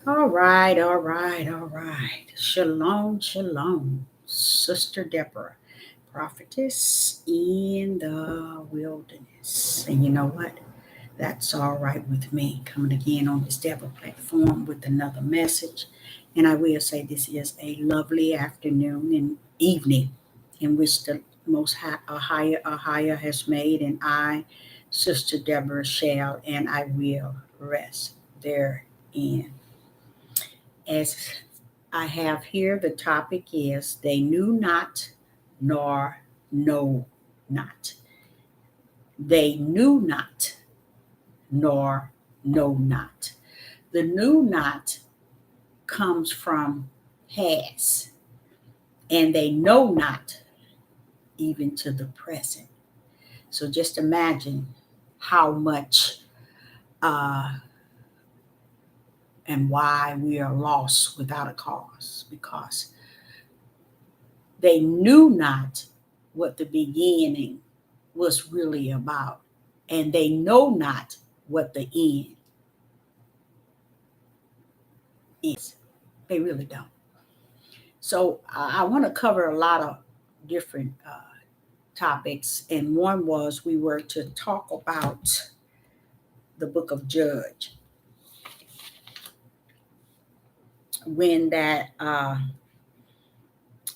All right, all right, all right. Shalom, shalom, Sister Deborah, prophetess in the wilderness. And you know what? That's all right with me. Coming again on this Deborah platform with another message. And I will say this is a lovely afternoon and evening in which the most high, a higher has made, and I, Sister Deborah, shall and I will rest therein. As I have here, the topic is they knew not nor know not. They knew not nor know not. The knew not comes from has, and they know not even to the present. So just imagine how much uh, and why we are lost without a cause, because they knew not what the beginning was really about, and they know not what the end is. They really don't. So I want to cover a lot of different topics, and one was we were to talk about the book of Judge when that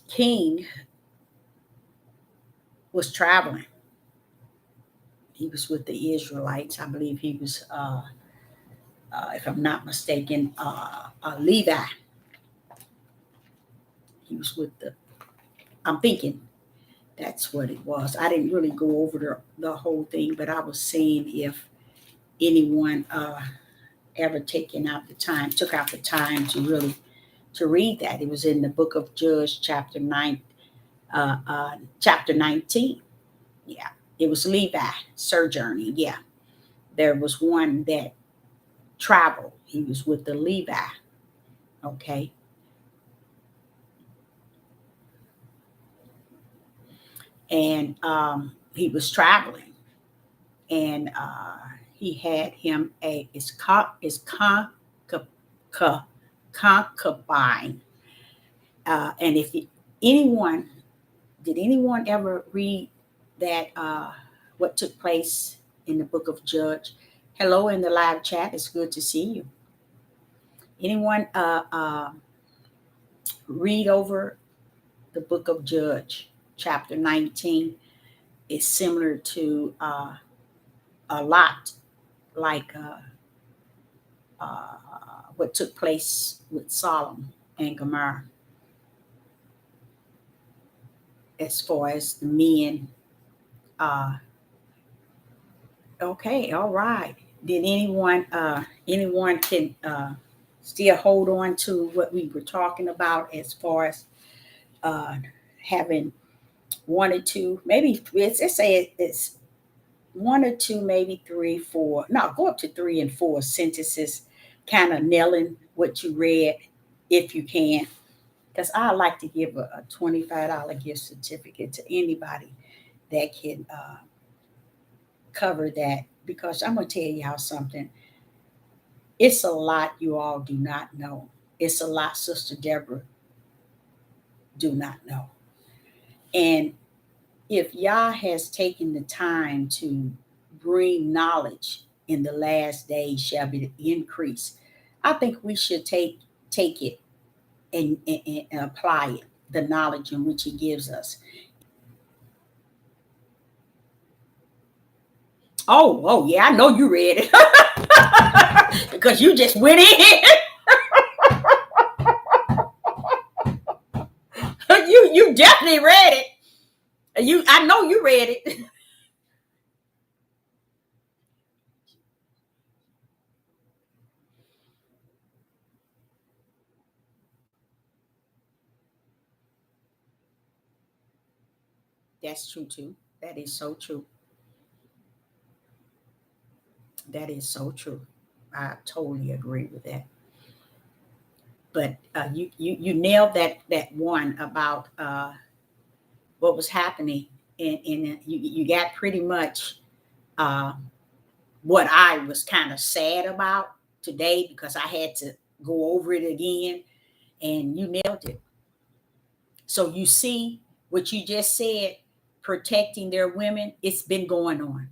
king was traveling. He was with the Israelites. I believe he was, if I'm not mistaken, Levi. He was with the. I'm thinking that's what it was. I didn't really go over the whole thing, but I was seeing if anyone ever took out the time to really to read that. It was in the book of Judge, chapter 19. Yeah, it was Levi sojourning. Yeah, there was one that traveled. He was with the Levi. Okay, and he was traveling, and he had him co- concubine. And if anyone did anyone ever read that what took place in the book of Judge? Hello in the live chat. It's good to see you. Anyone read over the book of Judge, chapter 19? It's similar to a lot like uh, what took place with Solomon and Gomorrah, as far as the men. Uh, okay, all right. Did anyone can still hold on to what we were talking about as far as uh, having one or two, maybe let's say it's one or two, maybe three, four. No, go up to three and four sentences, kind of nailing what you read, if you can. Because I like to give a $25 gift certificate to anybody that can cover that. Because I'm gonna tell y'all something. It's a lot you all do not know. It's a lot Sister Deborah do not know. And if Yah has taken the time to bring knowledge in the last days shall be the increase, I think we should take it and apply it, the knowledge in which he gives us. Oh, yeah, I know you read it because you just went in. You definitely read it. I know you read it. That's true too. That is so true. That is so true. I totally agree with that. But you nailed that one about what was happening, and you got pretty much uh, what I was kind of sad about today because I had to. go over it again, and you nailed it. So you see what you just said, protecting their women, it's been going on.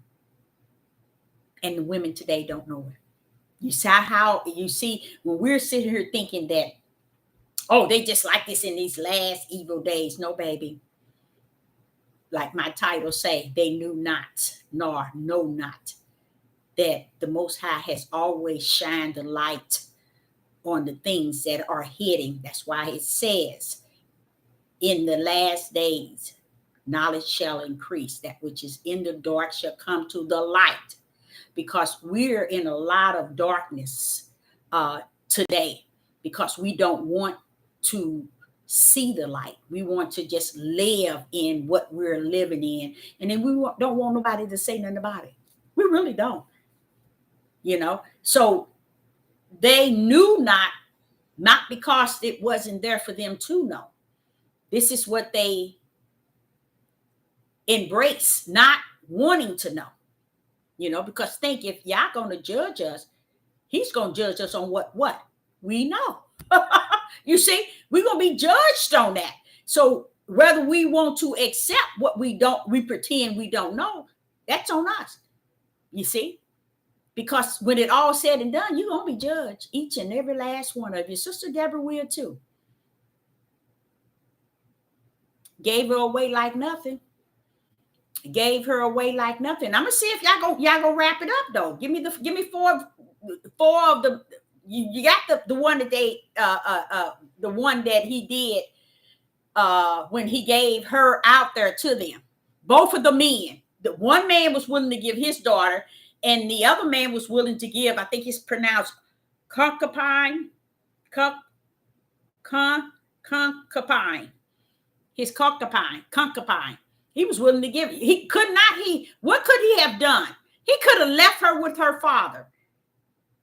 And the women today don't know it. You see how you see when we're sitting here thinking that, oh, they just like this in these last evil days. No, baby. Like my title say, they knew not, nor know not, that the Most High has always shined the light on the things that are hidden. That's why it says, in the last days, knowledge shall increase. That which is in the dark shall come to the light. Because we're in a lot of darkness today, because we don't want to see the light. We want to just live in what we're living in. And then we don't want nobody to say nothing about it. We really don't. So they knew not because it wasn't there for them to know. This is what they embrace, not wanting to know. Because think, if y'all gonna judge us, he's gonna judge us on what we know. You see, we're gonna be judged on that. So whether we want to accept what we pretend we don't know, that's on us. You see, because when it all said and done, you're gonna be judged, each and every last one of you. Sister Deborah will too. Gave her away like nothing. Gave her away like nothing. I'm gonna see if y'all gonna wrap it up though. Give me four of the. You got the one that they the one that he did when he gave her out there to them. Both of the men. The one man was willing to give his daughter, and the other man was willing to give. I think it's pronounced concubine. Concubine. His concubine. He was willing to give. What could he have done? He could have left her with her father.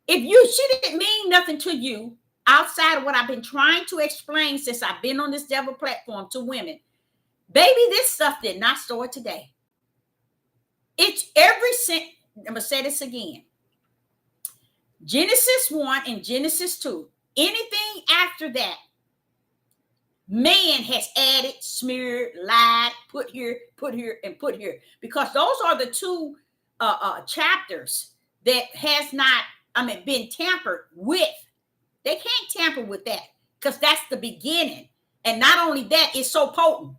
She didn't mean nothing to you outside of what I've been trying to explain since I've been on this devil platform to women. Baby, this stuff did not start today. It's I'm going to say this again. Genesis 1 and Genesis 2. Anything after that, man has added, smeared, lied, put here, and put here. Because those are the two chapters that has not, been tampered with. They can't tamper with that because that's the beginning. And not only that, it's so potent.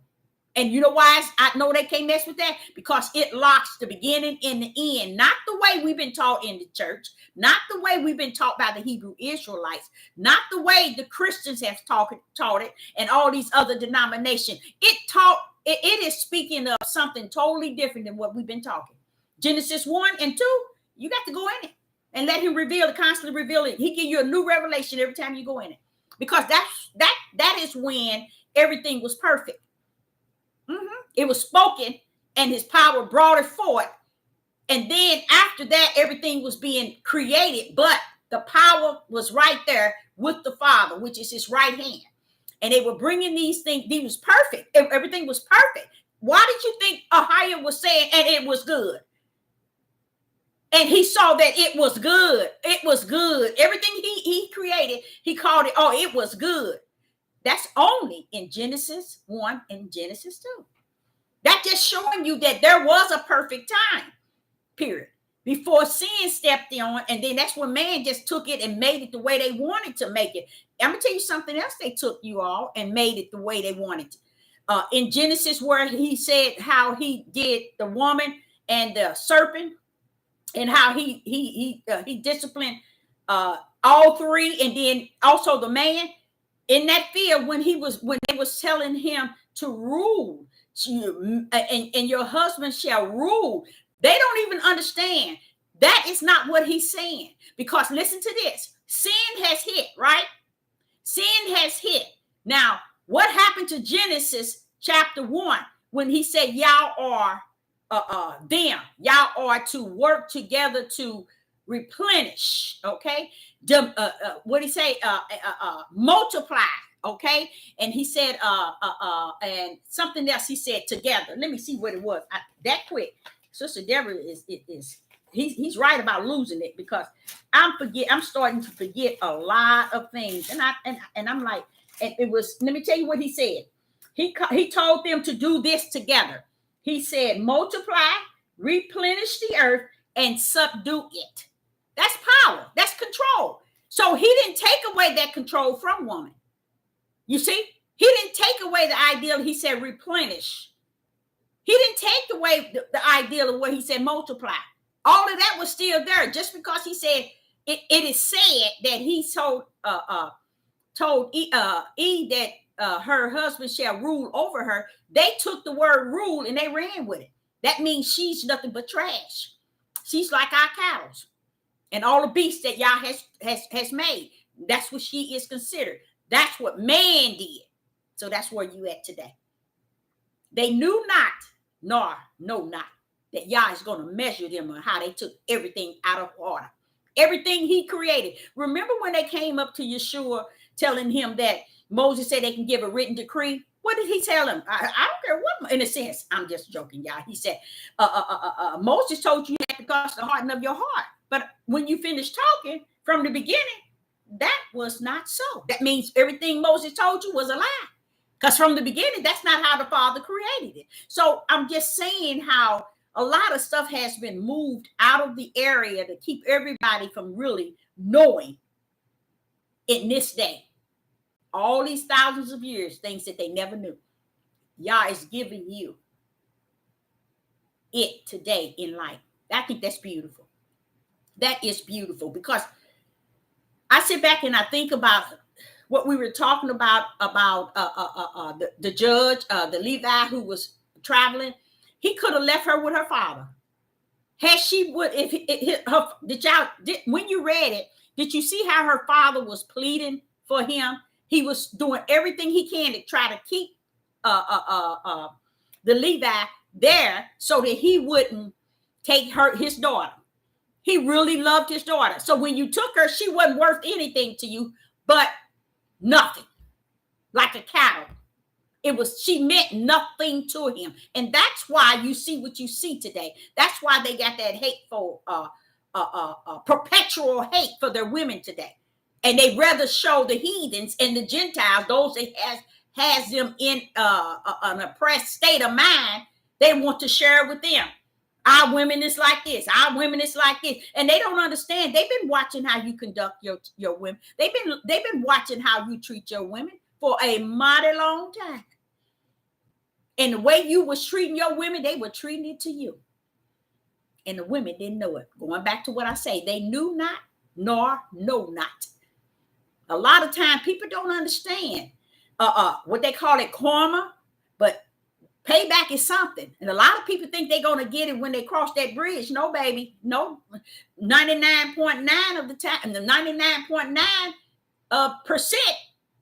And you know why I know they can't mess with that? Because it locks the beginning and the end. Not the way we've been taught in the church. Not the way we've been taught by the Hebrew Israelites. Not the way the Christians have taught it and all these other denominations. It is speaking of something totally different than what we've been talking. Genesis 1 and 2, you got to go in it and let him constantly reveal it. He give you a new revelation every time you go in it. Because that is when everything was perfect. It was spoken and his power brought it forth. And then after that, everything was being created, but the power was right there with the Father, which is his right hand. And they were bringing these things. These was perfect. Everything was perfect. Why did you think Ahia was saying, and it was good? And he saw that it was good. It was good. Everything he created, he called it, it was good. That's only in Genesis 1 and Genesis 2. That just showing you that there was a perfect time, period, before sin stepped on. And then that's when man just took it and made it the way they wanted to make it. I'm going to tell you something else they took, you all, and made it the way they wanted to. In Genesis, where he said how he did the woman and the serpent, and how he disciplined all three, and then also the man in that field when they was telling him to rule, and your husband shall rule. They don't even understand that is not what he's saying. Because listen to this: sin has hit, right? Sin has hit. Now, what happened to Genesis chapter 1 when he said y'all are y'all are to work together to replenish, okay? What did he say? Multiply, okay? And he said and something else he said together. Let me see what it was. That quick. Sister Deborah is he's right about losing it, because I'm starting to forget a lot of things. And I'm like, and it was, let me tell you what he said. He told them to do this together. He said, multiply, replenish the earth, and subdue it. That's power. That's control. So he didn't take away that control from woman. You see, he didn't take away the ideal. He said replenish. He didn't take away the ideal of what he said multiply. All of that was still there. Just because he said it is said that he told Eve that her husband shall rule over her. They took the word rule and they ran with it. That means she's nothing but trash. She's like our cows and all the beasts that Yah has made. That's what she is considered. That's what man did. So that's where you at today. They knew not, nor know not, that Yah is going to measure them on how they took everything out of order. Everything he created. Remember when they came up to Yeshua telling him that Moses said they can give a written decree? What did he tell him? I don't care what, in a sense, I'm just joking, y'all. He said, Moses told you have to guard the hardening of your heart. But when you finish talking from the beginning, that was not so. That means everything Moses told you was a lie. Because from the beginning, that's not how the Father created it. So I'm just saying how a lot of stuff has been moved out of the area to keep everybody from really knowing in this day. All these thousands of years, things that they never knew. Yah is giving you it today in life. I think that's beautiful. That is beautiful, because I sit back and I think about what we were talking about the judge, the Levi who was traveling. He could have left her with her father. Had she would, when you read it, did you see how her father was pleading for him? He was doing everything he can to try to keep the Levi there so that he wouldn't take his daughter. He really loved his daughter. So when you took her, she wasn't worth anything to you, but nothing, like a cattle. She meant nothing to him. And that's why you see what you see today. That's why they got that hateful, perpetual hate for their women today. And they rather show the heathens and the Gentiles, those that has them in an oppressed state of mind, they want to share it with them. Our women is like this. Our women is like this. And they don't understand. They've been watching how you conduct your women. They've been watching how you treat your women for a mighty long time. And the way you was treating your women, they were treating it to you. And the women didn't know it. Going back to what I say, they knew not, nor know not. A lot of time people don't understand what they call it karma, but payback is something. And a lot of people think they're going to get it when they cross that bridge. No, baby. No. 99.9 of the time, and the 99.9%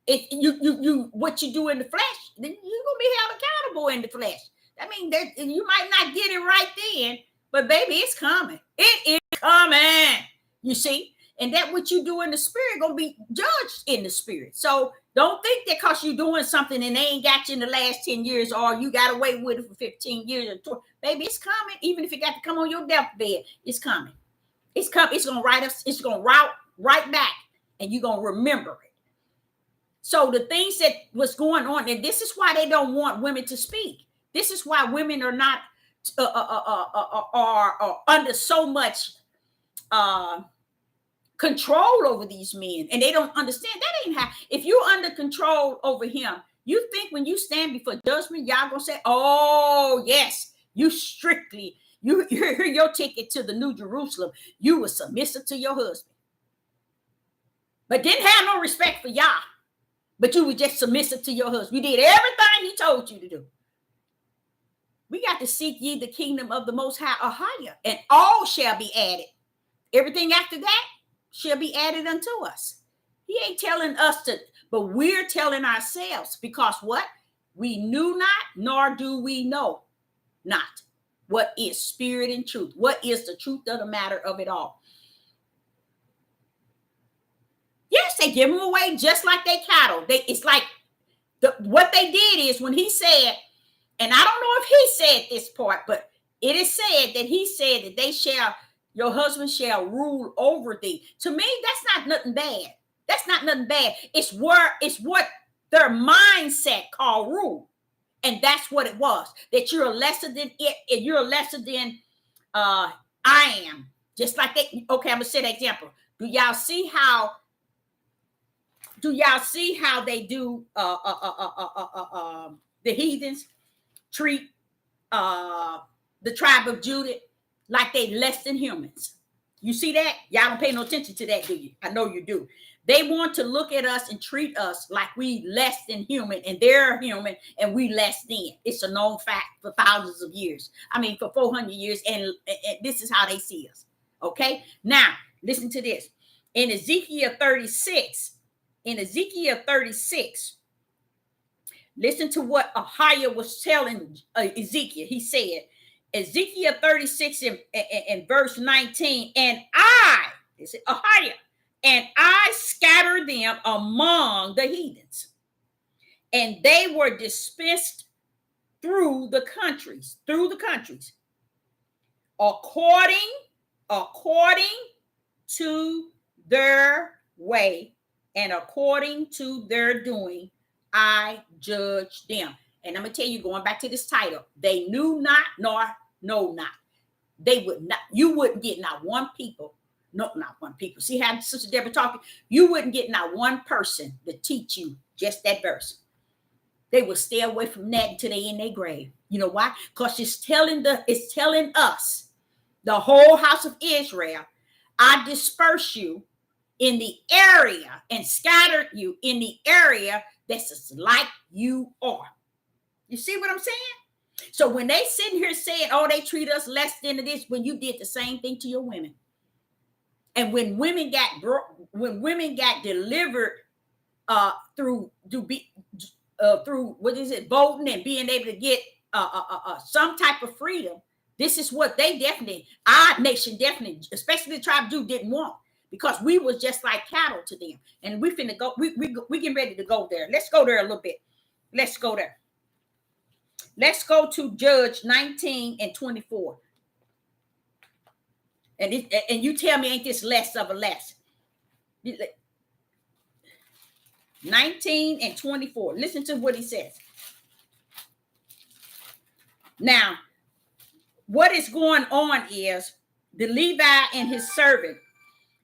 if you what you do in the flesh, then you're gonna be held accountable in the flesh. I mean, that you might not get it right then, but baby, it's coming. It is coming. You see, and that what you do in the spirit gonna be judged in the spirit. So don't think that because you're doing something and they ain't got you in the last 10 years, or you got away with it for 15 years or 20. Baby, it's coming. Even if it got to come on your deathbed, it's coming. It's coming. It's gonna write us. It's gonna route right back, and you're gonna remember it. So the things that was going on, and this is why they don't want women to speak. This is why women are not are under so much control over these men, and they don't understand that ain't how. If you're under control over him, you think when you stand before judgment, y'all gonna say, "Oh yes, you're your ticket to the New Jerusalem. You were submissive to your husband, but didn't have no respect for Yah." But you were just submissive to your husband. You did everything he told you to do. We got to seek ye the kingdom of the Most High or higher, and all shall be added. Everything after that shall be added unto us. He ain't telling us to, but we're telling ourselves, because what? We knew not, nor do we know not what is spirit and truth. What is the truth of the matter of it all? Yes, they give them away just like they cattle. It's like what they did is when he said, and I don't know if he said this part, but it is said that he said that they shall Your husband shall rule over thee. To me, that's not nothing bad. That's not nothing bad. It's what their mindset called rule. And that's what it was. That you're lesser than it, and you're lesser than I am. Just like that. Okay, I'm gonna set an example. Do y'all see how they do the heathens treat the tribe of Judah like they less than humans? You see that? Y'all don't pay no attention to that, do you? I know you do. They want to look at us and treat us like we less than human, and they're human and we less than. It's a known fact for thousands of years. I mean, for 400 years, and this is how they see us. Okay? Now, listen to this. In Ezekiel 36, listen to what Ahiah was telling Ezekiel. He said, Ezekiel 36 in verse 19, and this is Ahiah, and I scattered them among the heathens, and they were dispersed through the countries, according to their way and according to their doing, I judge them. And I'm gonna tell you, going back to this title, they knew not nor know not. They would not. You wouldn't get not one people. No, not one people. See how Sister Deborah talking? You wouldn't get not one person to teach you just that verse. They would stay away from that until they in their grave. You know why? Because it's telling us, the whole house of Israel, I disperse you in the area and scattered you in the area that's like you are. You see what I'm saying? So when they sitting here saying, oh, they treat us less than this, when you did the same thing to your women. And when women got delivered through what is it, voting and being able to get some type of freedom, this is what they definitely, our nation definitely, especially the tribe of Judah, didn't want, because we was just like cattle to them. And we finna go, we getting ready to go there. Let's go there a little bit. Let's go there. Let's go to Judge 19 and 24. And you tell me, ain't this less of a less? 19 and 24. Listen to what he says. Now, what is going on is the Levi and his servant,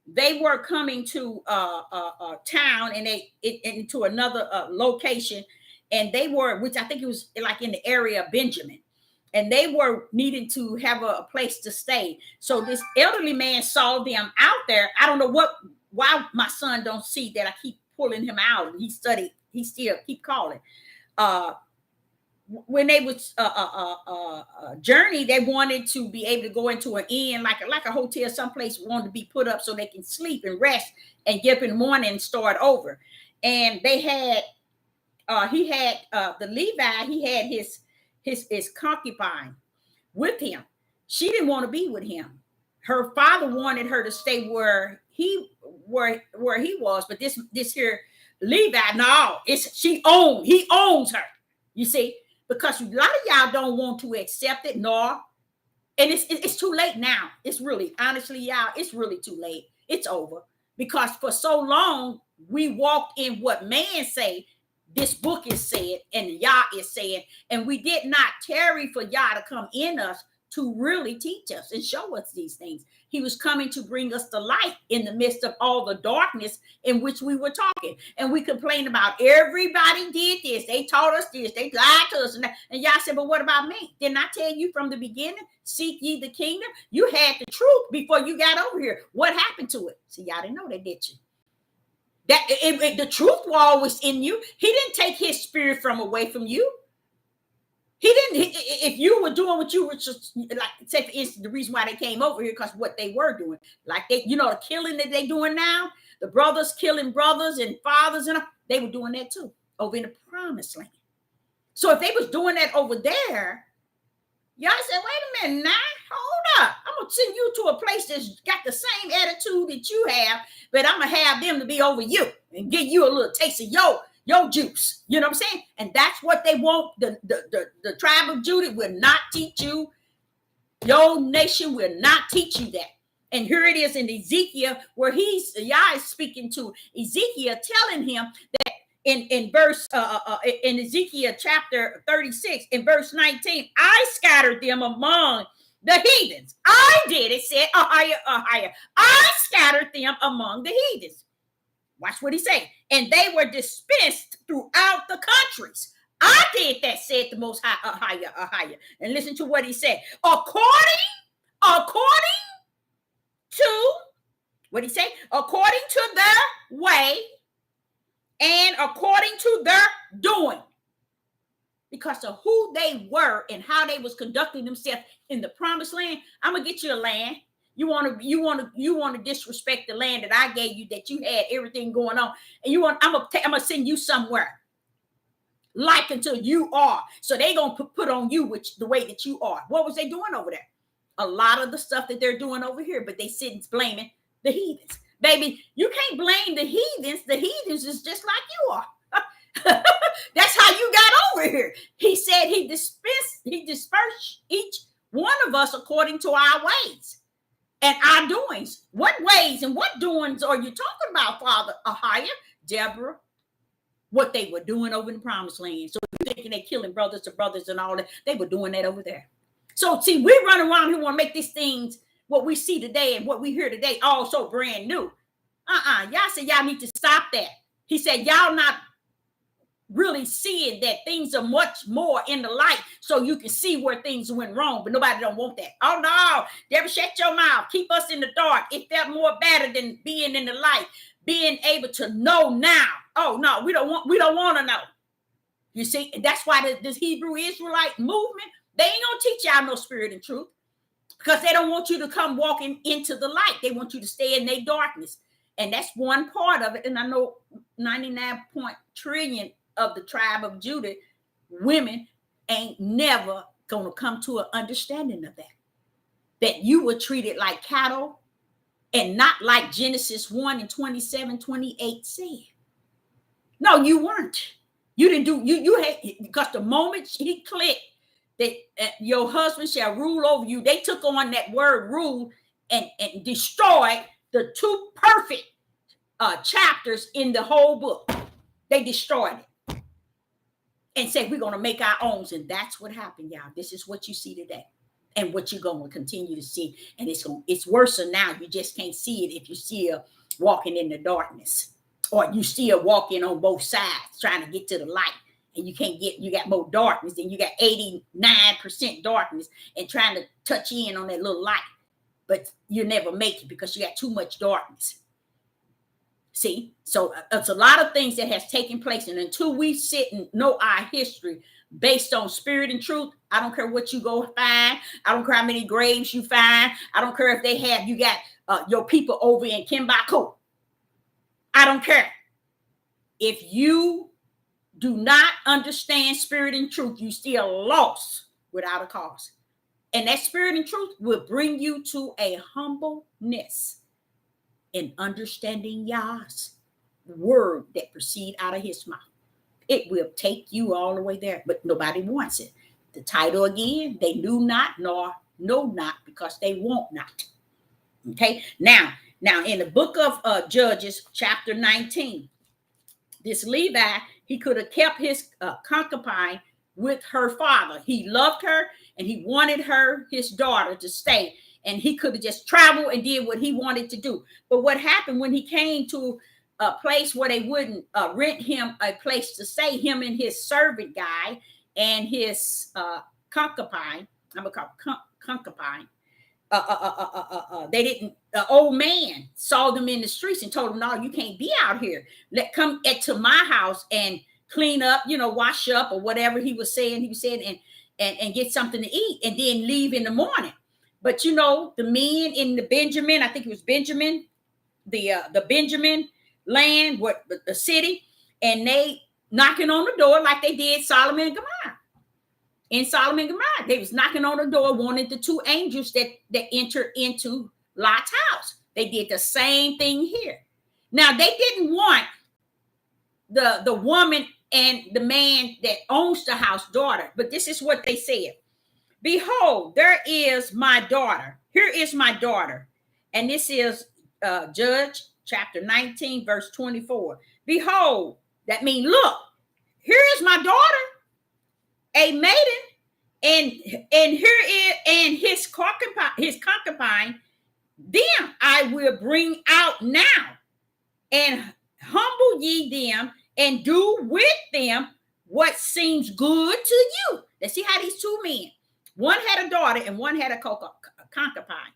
they were coming to a town, and into another location, and they were, which I think it was like in the area of Benjamin, and they were needing to have a place to stay. So this elderly man saw them out there. I don't know why my son don't see that I keep pulling him out. He studied. He still keep calling. When they was journey, they wanted to be able to go into an inn, like a hotel, someplace wanted to be put up so they can sleep and rest and get up in the morning and start over. And they had, he had the Levi, he had his concubine with him. She didn't want to be with him. Her father wanted her to stay where he was, but this here Levi, no, he owns her. You see, because a lot of y'all don't want to accept it, and it's too late now. It's really, honestly, y'all, it's really too late. It's over, because for so long we walked in what man say. This book is said, and Yah is saying, and we did not tarry for Yah to come in us to really teach us and show us these things. He was coming to bring us the light in the midst of all the darkness in which we were talking. And we complained about everybody did this. They taught us this. They lied to us. And Yah said, but what about me? Didn't I tell you from the beginning, seek ye the kingdom? You had the truth before you got over here. What happened to it? See, y'all didn't know that, did you? That the truth was always in you. He didn't take his spirit away from you. He didn't. If you were doing what you were just, like, say for instance, the reason why they came over here, because what they were doing, like the killing that they doing now, the brothers killing brothers and fathers, and they were doing that too over in the promised land. So if they was doing that over there, y'all said, wait a minute now, hold up. I'm going to send you to a place that's got the same attitude that you have, but I'm going to have them to be over you and give you a little taste of your juice. You know what I'm saying? And that's what they want. The tribe of Judah will not teach you. Your nation will not teach you that. And here it is in Ezekiel, where Yah is speaking to Ezekiel, telling him that in verse in Ezekiel chapter 36, in verse 19, I scattered them among the heathens. I did, it said, Ahiah. I scattered them among the heathens. Watch what he said. And they were dispersed throughout the countries. I did that, said the Most High, Ahiah. And listen to what he said. According to, what he say? According to their way and according to their doing. Because of who they were and how they was conducting themselves in the promised land. I'm gonna get you a land. You want to disrespect the land that I gave you, that you had everything going on, and I'm gonna send you somewhere like until you are. So they gonna put on you the way that you are. What was they doing over there? A lot of the stuff that they're doing over here, but they sitting blaming the heathens. Baby, you can't blame the heathens. The heathens is just like you are. That's how you got over here. He said he dispersed each one of us according to our ways and our doings. What ways and what doings are you talking about, Father Ahiah, Deborah? What they were doing over in the promised land. So you're thinking they're killing brothers to brothers and all that. They were doing that over there. So see, we run around here, want to make these things, what we see today and what we hear today, all so brand new. Y'all said y'all need to stop that. He said y'all not really seeing that things are much more in the light, so you can see where things went wrong, but nobody don't want that. Oh no, Deborah, shut your mouth. Keep us in the dark. It felt more better than being in the light, being able to know now. Oh no, we don't want to know. You see, that's why this Hebrew Israelite movement, they ain't gonna teach y'all no spirit and truth, because they don't want you to come walking into the light. They want you to stay in their darkness. And that's one part of it. And I know 99 trillion of the tribe of Judah, women ain't never going to come to an understanding of that. That you were treated like cattle and not like Genesis 1 and 27, 28 said. No, you weren't. You didn't do, you had, because the moment he clicked that your husband shall rule over you, they took on that word rule and destroyed the two perfect chapters in the whole book. They destroyed it and said, we're going to make our own. And that's what happened, y'all. This is what you see today and what you're going to continue to see. And it's worse now. You just can't see it if you see her walking in the darkness, or you see her walking on both sides trying to get to the light. And you got more darkness, and you got 89% darkness and trying to touch in on that little light. But you never make it because you got too much darkness. See, so it's a lot of things that has taken place. And until we sit and know our history based on spirit and truth, I don't care what you go find. I don't care how many graves you find. I don't care if you got your people over in Timbuktu. I don't care. If you do not understand spirit and truth, you still lost without a cause. And that spirit and truth will bring you to a humbleness in understanding Yah's word that proceed out of his mouth. It will take you all the way there, but nobody wants it. The title again, they knew not nor know not because they want not. Okay, now in the book of Judges, chapter 19, this Levi, he could have kept his concubine with her father. He loved her and he wanted her, his daughter, to stay. And he could have just traveled and did what he wanted to do. But what happened when he came to a place where they wouldn't rent him a place to stay, him and his servant guy and his concubine, I'm going to call it concubine, they didn't, the old man saw them in the streets and told them, no, you can't be out here. Come to my house and clean up, wash up or whatever he was saying. He was saying, and get something to eat and then leave in the morning. But the men in the Benjamin, I think it was Benjamin, the Benjamin land, the city, and they knocking on the door like they did Solomon and Gomorrah. In Solomon and Gomorrah, they was knocking on the door, wanted the two angels that entered into Lot's house. They did the same thing here. Now they didn't want the woman and the man that owns the house daughter, but this is what they said. Behold, there is my daughter. Here is my daughter. And this is Judge chapter 19, verse 24. Behold, that means, look, here is my daughter, a maiden, and here is and his concubine, them I will bring out now, and humble ye them, and do with them what seems good to you. Let's see how these two men, one had a daughter and one had a concubine.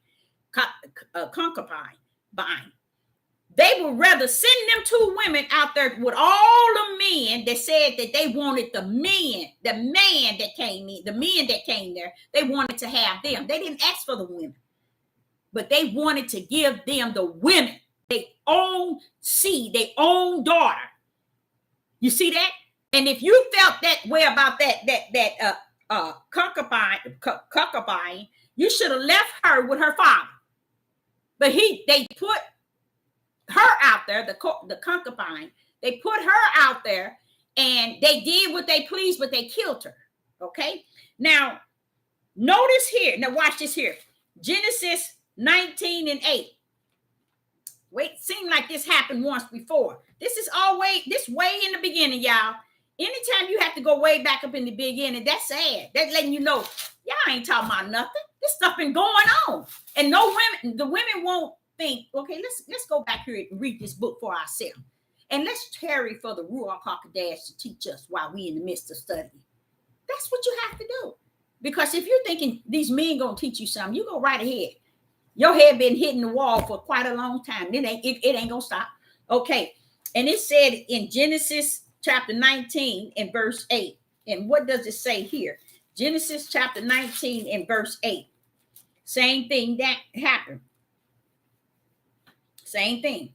They would rather send them two women out there with all the men that said that they wanted the men that came there. They wanted to have them. They didn't ask for the women, but they wanted to give them the women, their own seed, their own daughter. You see that? And if you felt that way about that concubine, you should have left her with her father. But they put her out there, the concubine. They put her out there, and they did what they pleased, but they killed her. Okay. Now, notice here. Now, watch this here. Genesis 19 and 8. Wait, seemed like this happened once before. This is way in the beginning, y'all. Anytime you have to go way back up in the beginning, that's sad. That's letting you know y'all ain't talking about nothing. This stuff been going on, and the women won't think. Okay, let's go back here and read this book for ourselves, and let's tarry for the Ruach HaKodesh to teach us while we in the midst of studying. That's what you have to do, because if you're thinking these men gonna teach you something, you go right ahead. Your head been hitting the wall for quite a long time. It ain't gonna stop. Okay, and it said in Genesis chapter 19 and verse 8. And what does it say here? Genesis chapter 19 and verse 8. Same thing that happened. Same thing.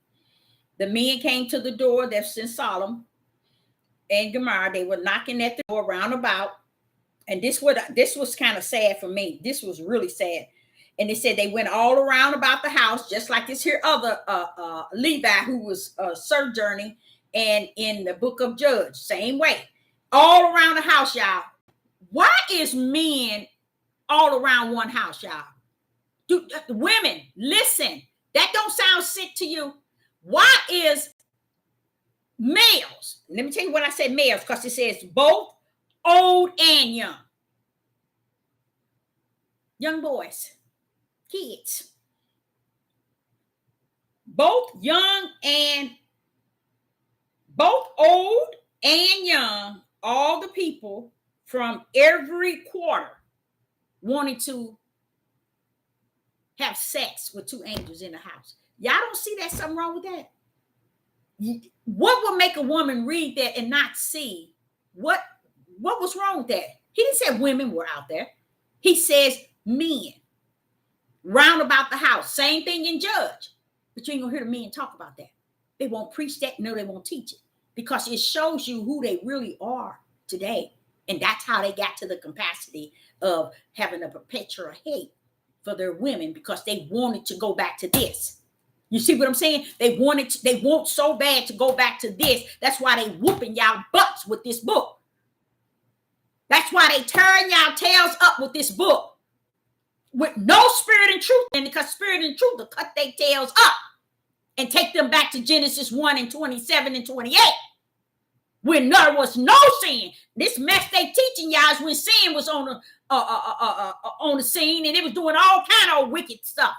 The men came to the door that's in Sodom and Gomorrah. They were knocking at the door round about. And this was kind of sad for me. This was really sad. And they said they went all around about the house, just like this here other Levi who was sojourning and in the book of Judge. Same way. All around the house, y'all. Why is men all around one house, y'all? Women, listen. That don't sound sick to you. Why is males? Let me tell you what I said males, because it says both old and young. Young boys, kids. Both old and young, all the people from every quarter wanted to have sex with two angels in the house. Y'all don't see that something wrong with that? What would make a woman read that and not see what was wrong with that? He didn't say women were out there. He says men round about the house. Same thing in Judge. But you ain't gonna hear the men talk about that. They won't preach that. No, they won't teach it, because it shows you who they really are today. And that's how they got to the capacity of having a perpetual hate for their women, because they wanted to go back to this. You see what I'm saying? They want so bad to go back to this. That's why they whooping y'all butts with this book. That's why they turn y'all tails up with this book. With no spirit and truth in it, because spirit and truth will cut their tails up and take them back to Genesis 1 and 27 and 28. When there was no sin. This mess they teaching y'all is when sin was on the scene, and it was doing all kind of wicked stuff.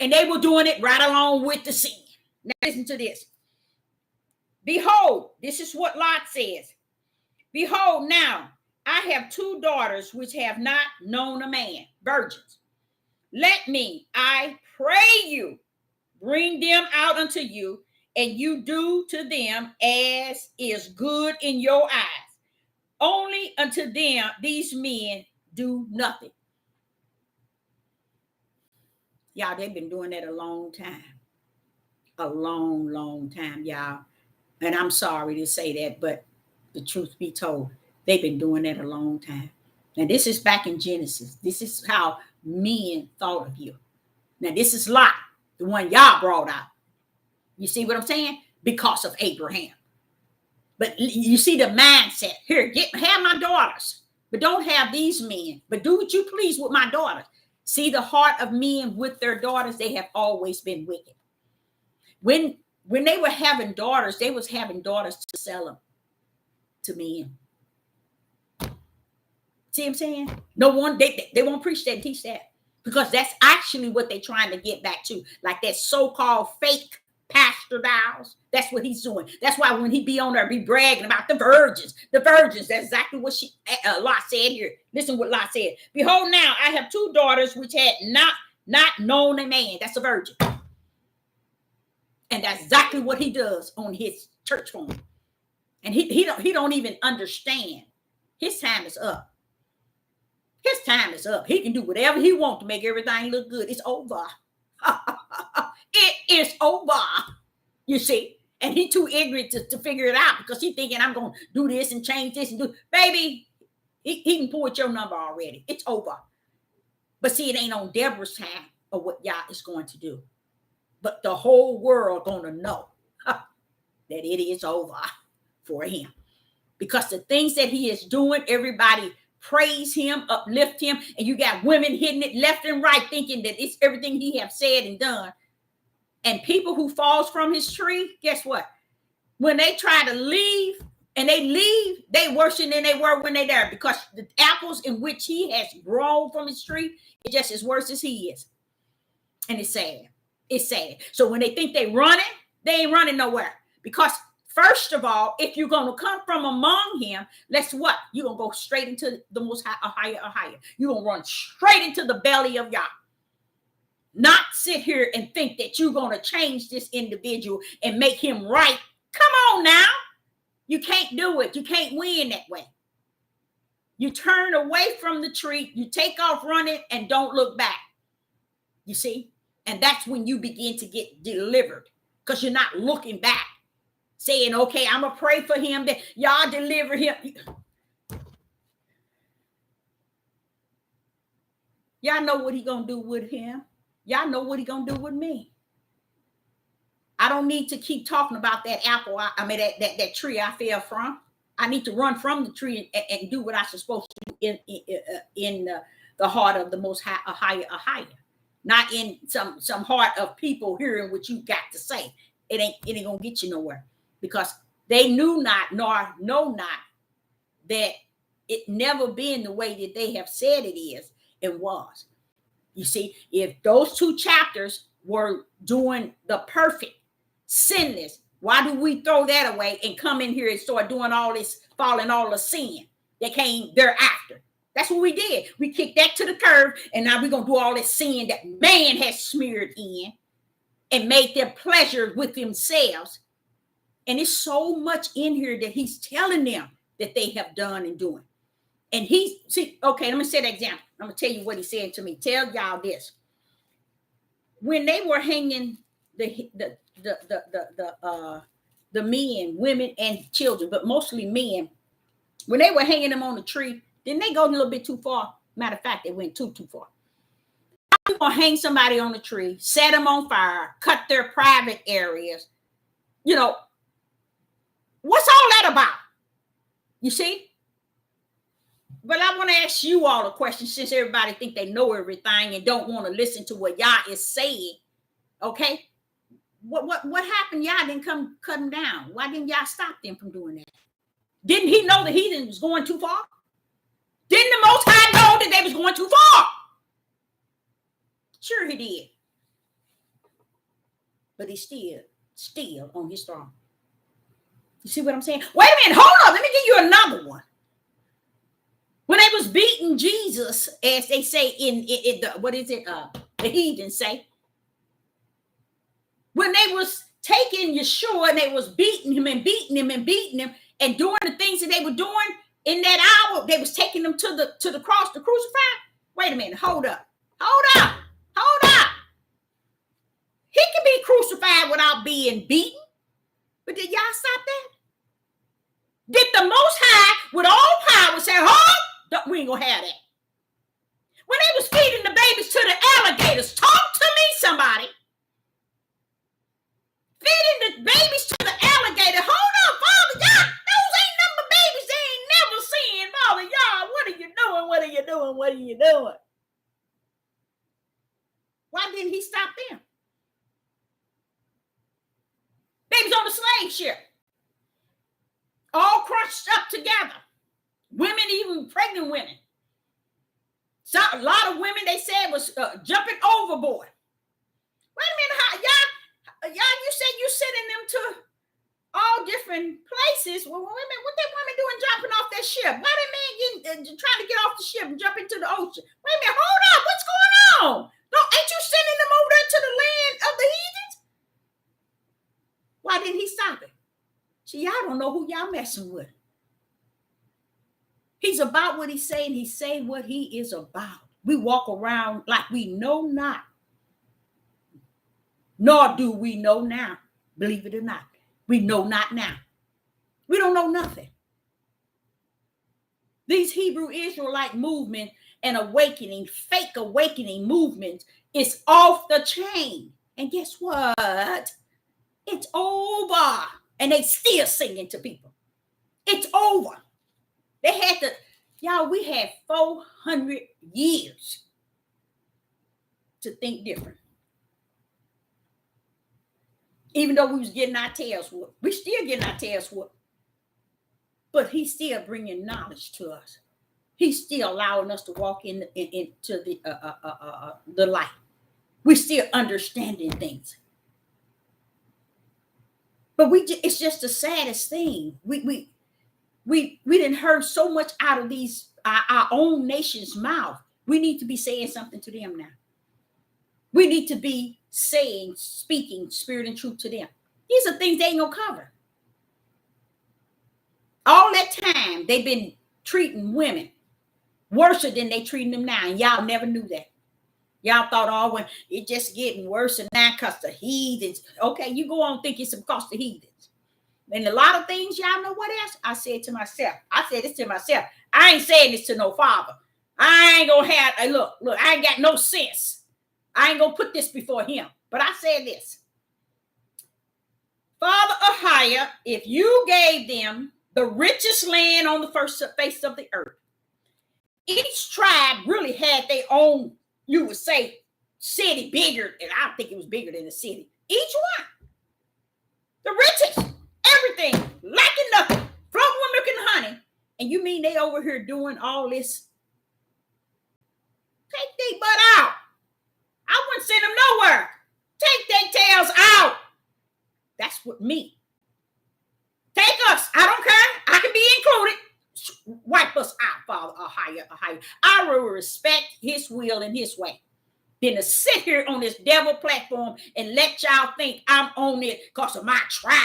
And they were doing it right along with the sin. Now listen to this. Behold, this is what Lot says. Behold, now I have two daughters which have not known a man, virgins. Let me, I pray you, bring them out unto you, and you do to them as is good in your eyes. Only unto them these men do nothing. Y'all, they've been doing that a long time. A long, long time, y'all. And I'm sorry to say that, but the truth be told, they've been doing that a long time. And this is back in Genesis. This is how men thought of you. Now, this is Lot, the one y'all brought out. You see what I'm saying? Because of Abraham. But you see the mindset. Here, have my daughters, but don't have these men. But do what you please with my daughters. See, the heart of men with their daughters, they have always been wicked. When they were having daughters, they was having daughters to sell them to men. See what I'm saying? No one, they won't preach that and teach that, because that's actually what they're trying to get back to. Like that so-called fake Pastor Dials. That's what he's doing. That's why when he be on there, be bragging about the virgins. The virgins. That's exactly what Lot said here. Listen what Lot said. Behold, now I have 2 daughters which had not known a man. That's a virgin. And that's exactly what he does on his church home. And he don't even understand. His time is up. His time is up. He can do whatever he wants to make everything look good. It's over. It is over. You see? And he too ignorant to figure it out, because he thinking I'm going to do this and change this and do. Baby, he can pull your number already. It's over. But see, it ain't on Deborah's time of what Yah is going to do. But the whole world going to know that it is over for him. Because the things that he is doing, everybody praise him, uplift him, and you got women hitting it left and right, thinking that it's everything he have said and done. And people who falls from his tree, guess what? When they try to leave, and they leave, they worse than they were when they there, because the apples in which he has grown from his tree is just as worse as he is. And it's sad. It's sad. So when they think they running, they ain't running nowhere. Because first of all, if you're going to come from among him, let's what? You're going to go straight into the most high, higher. You're going to run straight into the belly of Yah. Not sit here and think that you're going to change this individual and make him right. Come on now. You can't do it. You can't win that way. You turn away from the tree, you take off running, and don't look back. You see? And that's when you begin to get delivered, because you're not looking back, saying, okay, I'm going to pray for him, that y'all deliver him. Y'all know what he going to do with him. Y'all know what he going to do with me. I don't need to keep talking about that apple. That tree I fell from. I need to run from the tree and do what I'm supposed to do in the heart of the most high, a higher. Not in some heart of people hearing what you got to say. It ain't gonna get you nowhere, because they knew not nor know not that it never been the way that they have said it is and was. You see, if those 2 chapters were doing the perfect, sinless, why do we throw that away and come in here and start doing all this, falling all the sin that came thereafter? That's what we did. We kicked that to the curb, and now we're going to do all this sin that man has smeared in and made their pleasure with themselves. And it's so much in here that he's telling them that they have done and doing. And okay, let me set an example. I'm going to tell you what he said to me. Tell y'all this. When they were hanging the men, women, and children, but mostly men, when they were hanging them on the tree, didn't they go a little bit too far? Matter of fact, they went too far. I'm going to hang somebody on the tree, set them on fire, cut their private areas. You know, what's all that about? You see? But I want to ask you all a question, since everybody think they know everything and don't want to listen to what Yah is saying. Okay? What happened? Yah didn't come cut them down. Why didn't Yah stop them from doing that? Didn't he know the heathen was going too far? Didn't the Most High know that they was going too far? Sure he did. But he's still on his throne. You see what I'm saying? Wait a minute, hold on. Let me give you another one. When they was beating Jesus, as they say in the, what is it? The heathen say. When they was taking Yeshua and they was beating him and doing the things that they were doing in that hour, they was taking them to the cross to crucify. Wait a minute, hold up. He can be crucified without being beaten. But did y'all stop that? Did the Most High with all power say, we ain't gonna have that? When they was feeding the babies to the alligators, talk to me, somebody. Feeding the babies to the alligator. Hold up, Father Yah. Those ain't number babies. They ain't never seen. Father Yah, what are you doing? What are you doing? he stop them? Babies on the slave ship, all crushed up together. Women, even pregnant women. So a lot of women, they said, was jumping overboard. Wait a minute, y'all, you said you sending them to all different places. Well, wait a minute, what that woman doing jumping off that ship? Why that man trying to get off the ship and jump into the ocean? Wait a minute, hold up, what's going on? No, ain't you sending them over there to the land of the heathens? Why didn't he stop it? See, y'all don't know who y'all messing with. He's about what he's saying. He's saying what he is about. We walk around like we know not, nor do we know now. Believe it or not, we know not now. We don't know nothing. These Hebrew Israelite movement and awakening, fake awakening movement is off the chain. And guess what? It's over. And they still singing to people. It's over. They had to, y'all, we had 400 years to think different. Even though we was getting our tails whooped, we still getting our tails whooped. But he's still bringing knowledge to us. He's still allowing us to walk into the light. We're still understanding things. But it's just the saddest thing. We didn't heard so much out of these our own nation's mouth. We need to be saying something to them now. We need to be speaking spirit and truth to them. These are things they ain't gonna cover. All that time they've been treating women worse than they treating them now, and y'all never knew that. Y'all thought, oh, when it's just getting worse and now because the heathens. Okay, you go on thinking it's because the heathens. And a lot of things, y'all know what else? I said to myself. I said this to myself. I ain't saying this to no father. I ain't gonna have, look, I ain't got no sense. I ain't gonna put this before him. But I said this. Father Ahiah, if you gave them the richest land on the first face of the earth, each tribe really had their own, you would say, city bigger, and I think it was bigger than the city. Each one. The richest. Everything, lacking nothing, flowing with milk and honey. And you mean they over here doing all this? Take their butt out. I wouldn't send them nowhere. Take their tails out. That's what me. Take us. I don't care. I can be included. Wipe us out, Father. Ahiah. I will respect his will and his way. Than to sit here on this devil platform and let y'all think I'm on it because of my tribe.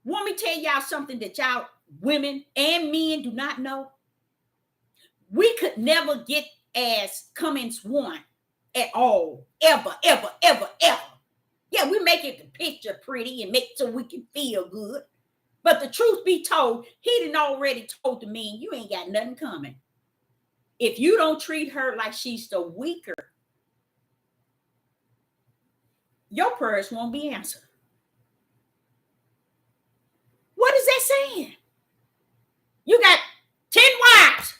Want me to tell y'all something that y'all women and men do not know? We could never get as Cummins one at all. Ever. Yeah, we make it the picture pretty and make it so we can feel good. But the truth be told, he done already told the men, you ain't got nothing coming. If you don't treat her like she's the weaker, your prayers won't be answered. What is that saying? You got 10 wives.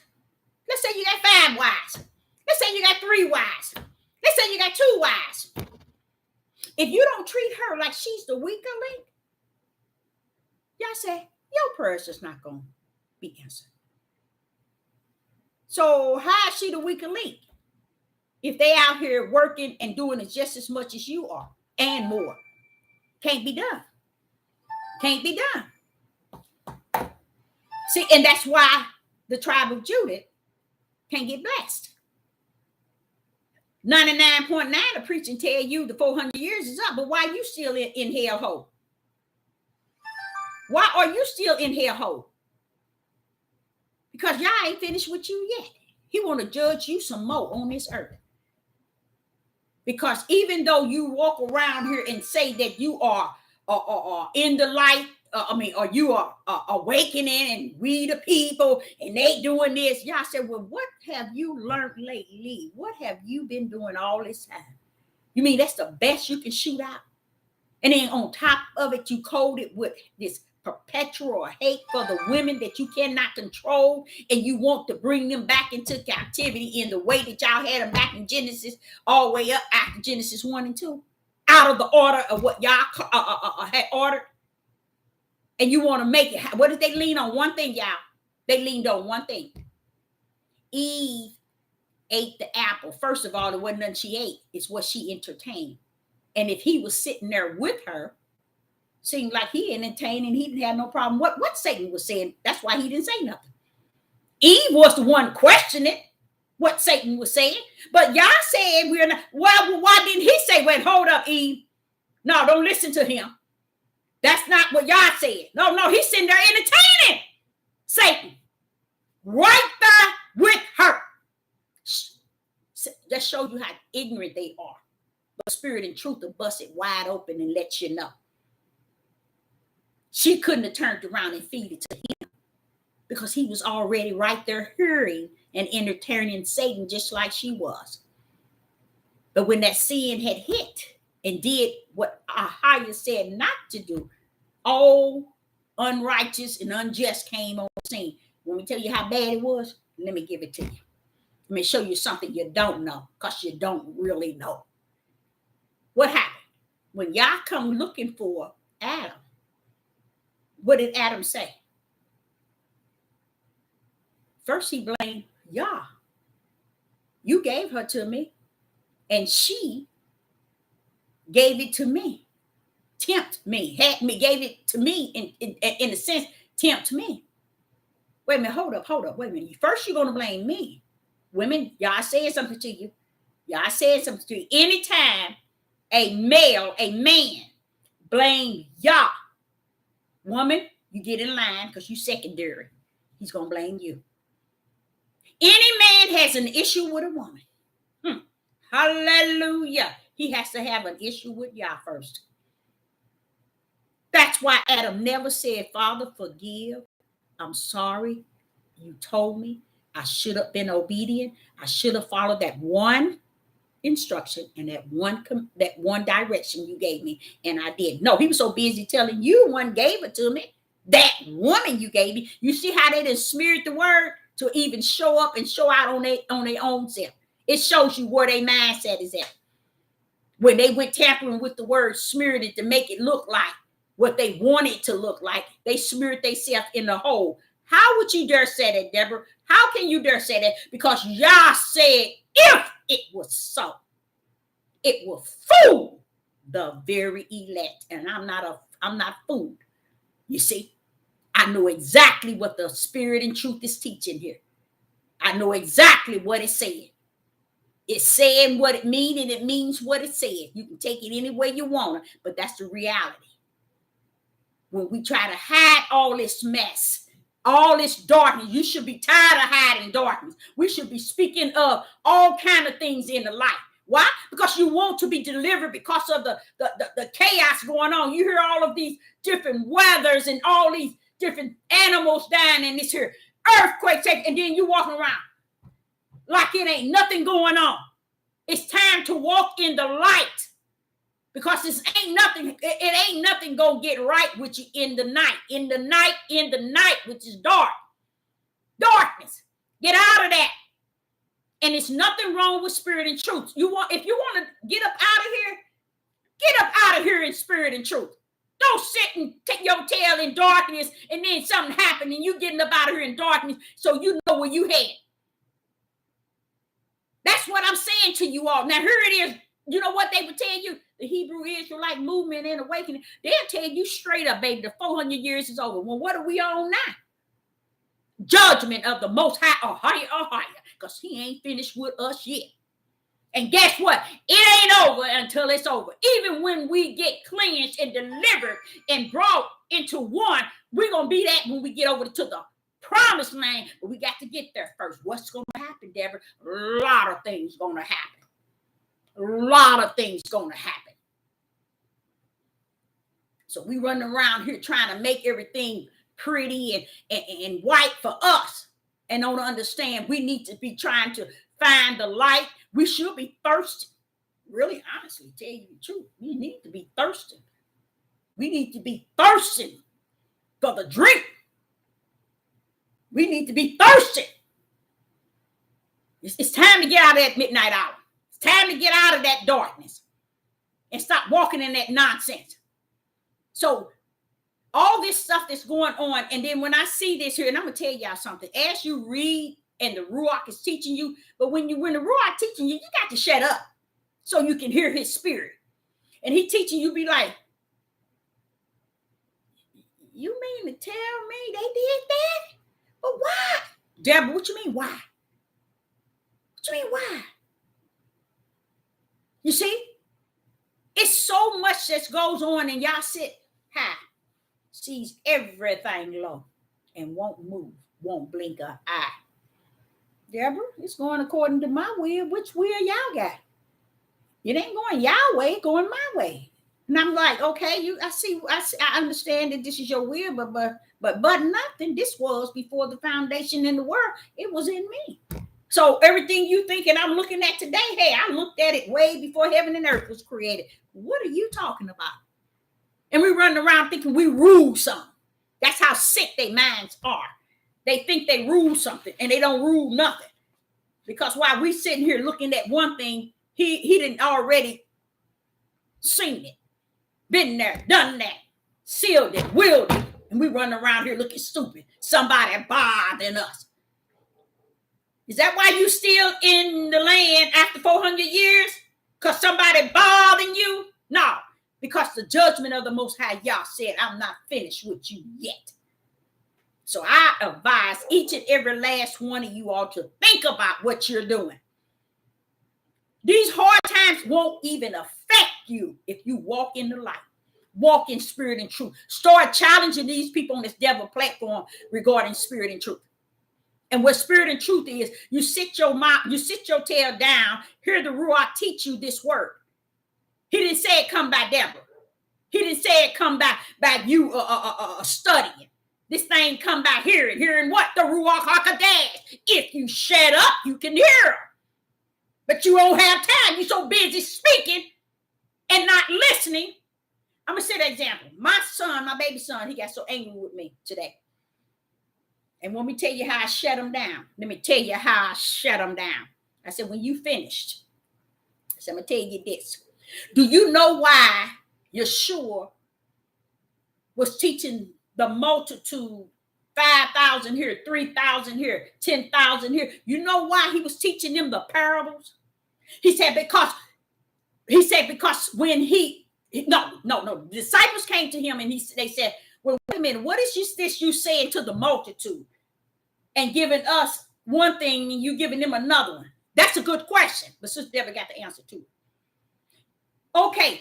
Let's say you got 5 wives. Let's say you got 3 wives. Let's say you got 2 wives. If you don't treat her like she's the weaker link, y'all say your prayers is not going to be answered. So how is she the weaker link? If they out here working and doing it just as much as you are and more. Can't be done. Can't be done. See, and that's why the tribe of Judah can't get blessed. 99.9 of preaching tell you the 400 years is up, but why are you still in hell hole? Why are you still in hell hole? Because y'all ain't finished with you yet. He want to judge you some more on this earth. Because even though you walk around here and say that you are in the light, or you are awakening and we the people and they doing this. Y'all said, well, what have you learned lately? What have you been doing all this time? You mean that's the best you can shoot out? And then on top of it, you code it with this perpetual hate for the women that you cannot control, and you want to bring them back into captivity in the way that y'all had them back in Genesis, all the way up after Genesis 1 and 2, out of the order of what y'all had ordered. And you want to make it. What did they lean on? One thing, y'all. They leaned on one thing. Eve ate the apple. First of all, it wasn't nothing she ate. It's what she entertained. And if he was sitting there with her, seemed like he entertained and he didn't have no problem. What Satan was saying, that's why he didn't say nothing. Eve was the one questioning what Satan was saying. But y'all said we're not. Why didn't he say, wait, hold up, Eve? No, don't listen to him. That's not what y'all said. No, he's sitting there entertaining Satan right there with her. Just show you how ignorant they are. But Spirit and Truth will bust it wide open and let you know. She couldn't have turned around and feed it to him because he was already right there hearing and entertaining Satan just like she was. But when that sin had hit and did what Ahia said not to do, all unrighteous and unjust came on the scene. Let me tell you how bad it was. Let me give it to you. Let me show you something you don't know, because you don't really know. What happened? When y'all come looking for Adam, what did Adam say? First, he blamed Yah. You gave her to me, and she gave it to me. Tempt me, had me, gave it to me in a sense, tempt me. Wait a minute, hold up, wait a minute. First, you're going to blame me. Women, y'all said something to you. Y'all said something to you. Anytime a man, blame Yah, woman, you get in line because you secondary. He's going to blame you. Any man has an issue with a woman. Hallelujah. He has to have an issue with Yah first. That's why Adam never said, Father, forgive. I'm sorry. You told me. I should have been obedient. I should have followed that one instruction and that one direction you gave me, and I did. No, he was so busy telling you one gave it to me. That woman you gave me. You see how they just smeared the word to even show up and show out on their own self. It shows you where their mindset is at. When they went tampering with the word, smeared it to make it look like what they wanted to look like, they smeared themselves in the hole. How would you dare say that, Deborah? How can you dare say that? Because Yah said, if it was so, it will fool the very elect. And I'm not fooled. You see, I know exactly what the Spirit and Truth is teaching here. I know exactly what it said. It's saying what it means, and it means what it said. You can take it any way you want, but that's the reality. When we try to hide all this mess, all this darkness, you should be tired of hiding darkness. We should be speaking of all kinds of things in the light. Why? Because you want to be delivered because of the chaos going on. You hear all of these different weathers and all these different animals dying in this here earthquake, and then you walking around like it ain't nothing going on. It's time to walk in the light. Because it ain't nothing gonna get right with you in the night, which is dark. Darkness. Get out of that. And it's nothing wrong with Spirit and Truth. If you want to get up out of here in Spirit and Truth. Don't sit and take your tail in darkness and then something happened and you getting up out of here in darkness so you know where you head. That's what I'm saying to you all. Now here it is. You know what they would tell you? The Hebrew Israelite movement and awakening. They'll tell you straight up, baby, the 400 years is over. Well, what are we on now? Judgment of the Most High, or higher, because he ain't finished with us yet. And guess what? It ain't over until it's over. Even when we get cleansed and delivered and brought into one, we're going to be that when we get over to the promised land. But we got to get there first. What's going to happen, Deborah? A lot of things going to happen. A lot of things going to happen. So we running around here trying to make everything pretty and white for us, and don't understand we need to be trying to find the light. We should be thirsty. Really, honestly, tell you the truth, we need to be thirsty. We need to be thirsting for the drink. We need to be thirsty. It's time to get out of that midnight hour. It's time to get out of that darkness and stop walking in that nonsense. So all this stuff that's going on, and then when I see this here, and I'm going to tell y'all something. As you read and the Ruach is teaching you, but when the Ruach teaching you, you got to shut up so you can hear his spirit. And he teaching you, be like, you mean to tell me they did that? But why? Deborah, what you mean why? What you mean why? You see? It's so much that goes on, and y'all sit high, sees everything low, and won't move, won't blink an eye. Deborah, it's going according to my will. Which will y'all got? It ain't going y'all way, it's going my way. And I'm like, okay, I understand that this is your will, but nothing. This was before the foundation in the world. It was in me. So everything you thinking I'm looking at today, hey, I looked at it way before heaven and earth was created. What are you talking about? And we run around thinking we rule something. That's how sick their minds are. They think they rule something, and they don't rule nothing. Because while we sitting here looking at one thing, he didn't already seen it, been there, done that, sealed it, willed it, and we run around here looking stupid. Somebody bothering us. Is that why you still in the land after 400 years? Because somebody bothering you? No, because the judgment of the Most High Yah said, I'm not finished with you yet. So I advise each and every last one of you all to think about what you're doing. These hard times won't even affect you if you walk in the light, walk in spirit and truth. Start challenging these people on this devil platform regarding spirit and truth. And what spirit and truth is, you sit your tail down, hear the Ruach teach you this word. He didn't say it come by Deborah. He didn't say it come by you studying. This thing come by hearing what? The Ruach HaKodesh. If you shut up, you can hear him. But you don't have time. You're so busy speaking and not listening. I'm going to set an example. My son, my baby son, he got so angry with me today. And let me tell you how I shut him down. Let me tell you how I shut him down. I said, when you finished, I said, I'm going to tell you this. Do you know why Yeshua was teaching the multitude, 5,000 here, 3,000 here, 10,000 here? You know why he was teaching them the parables? He said, because when the disciples came to him and they said, well, wait a minute, what is this you saying to the multitude and giving us one thing and you giving them another one? That's a good question, but Sister Deborah got the answer to it. Okay,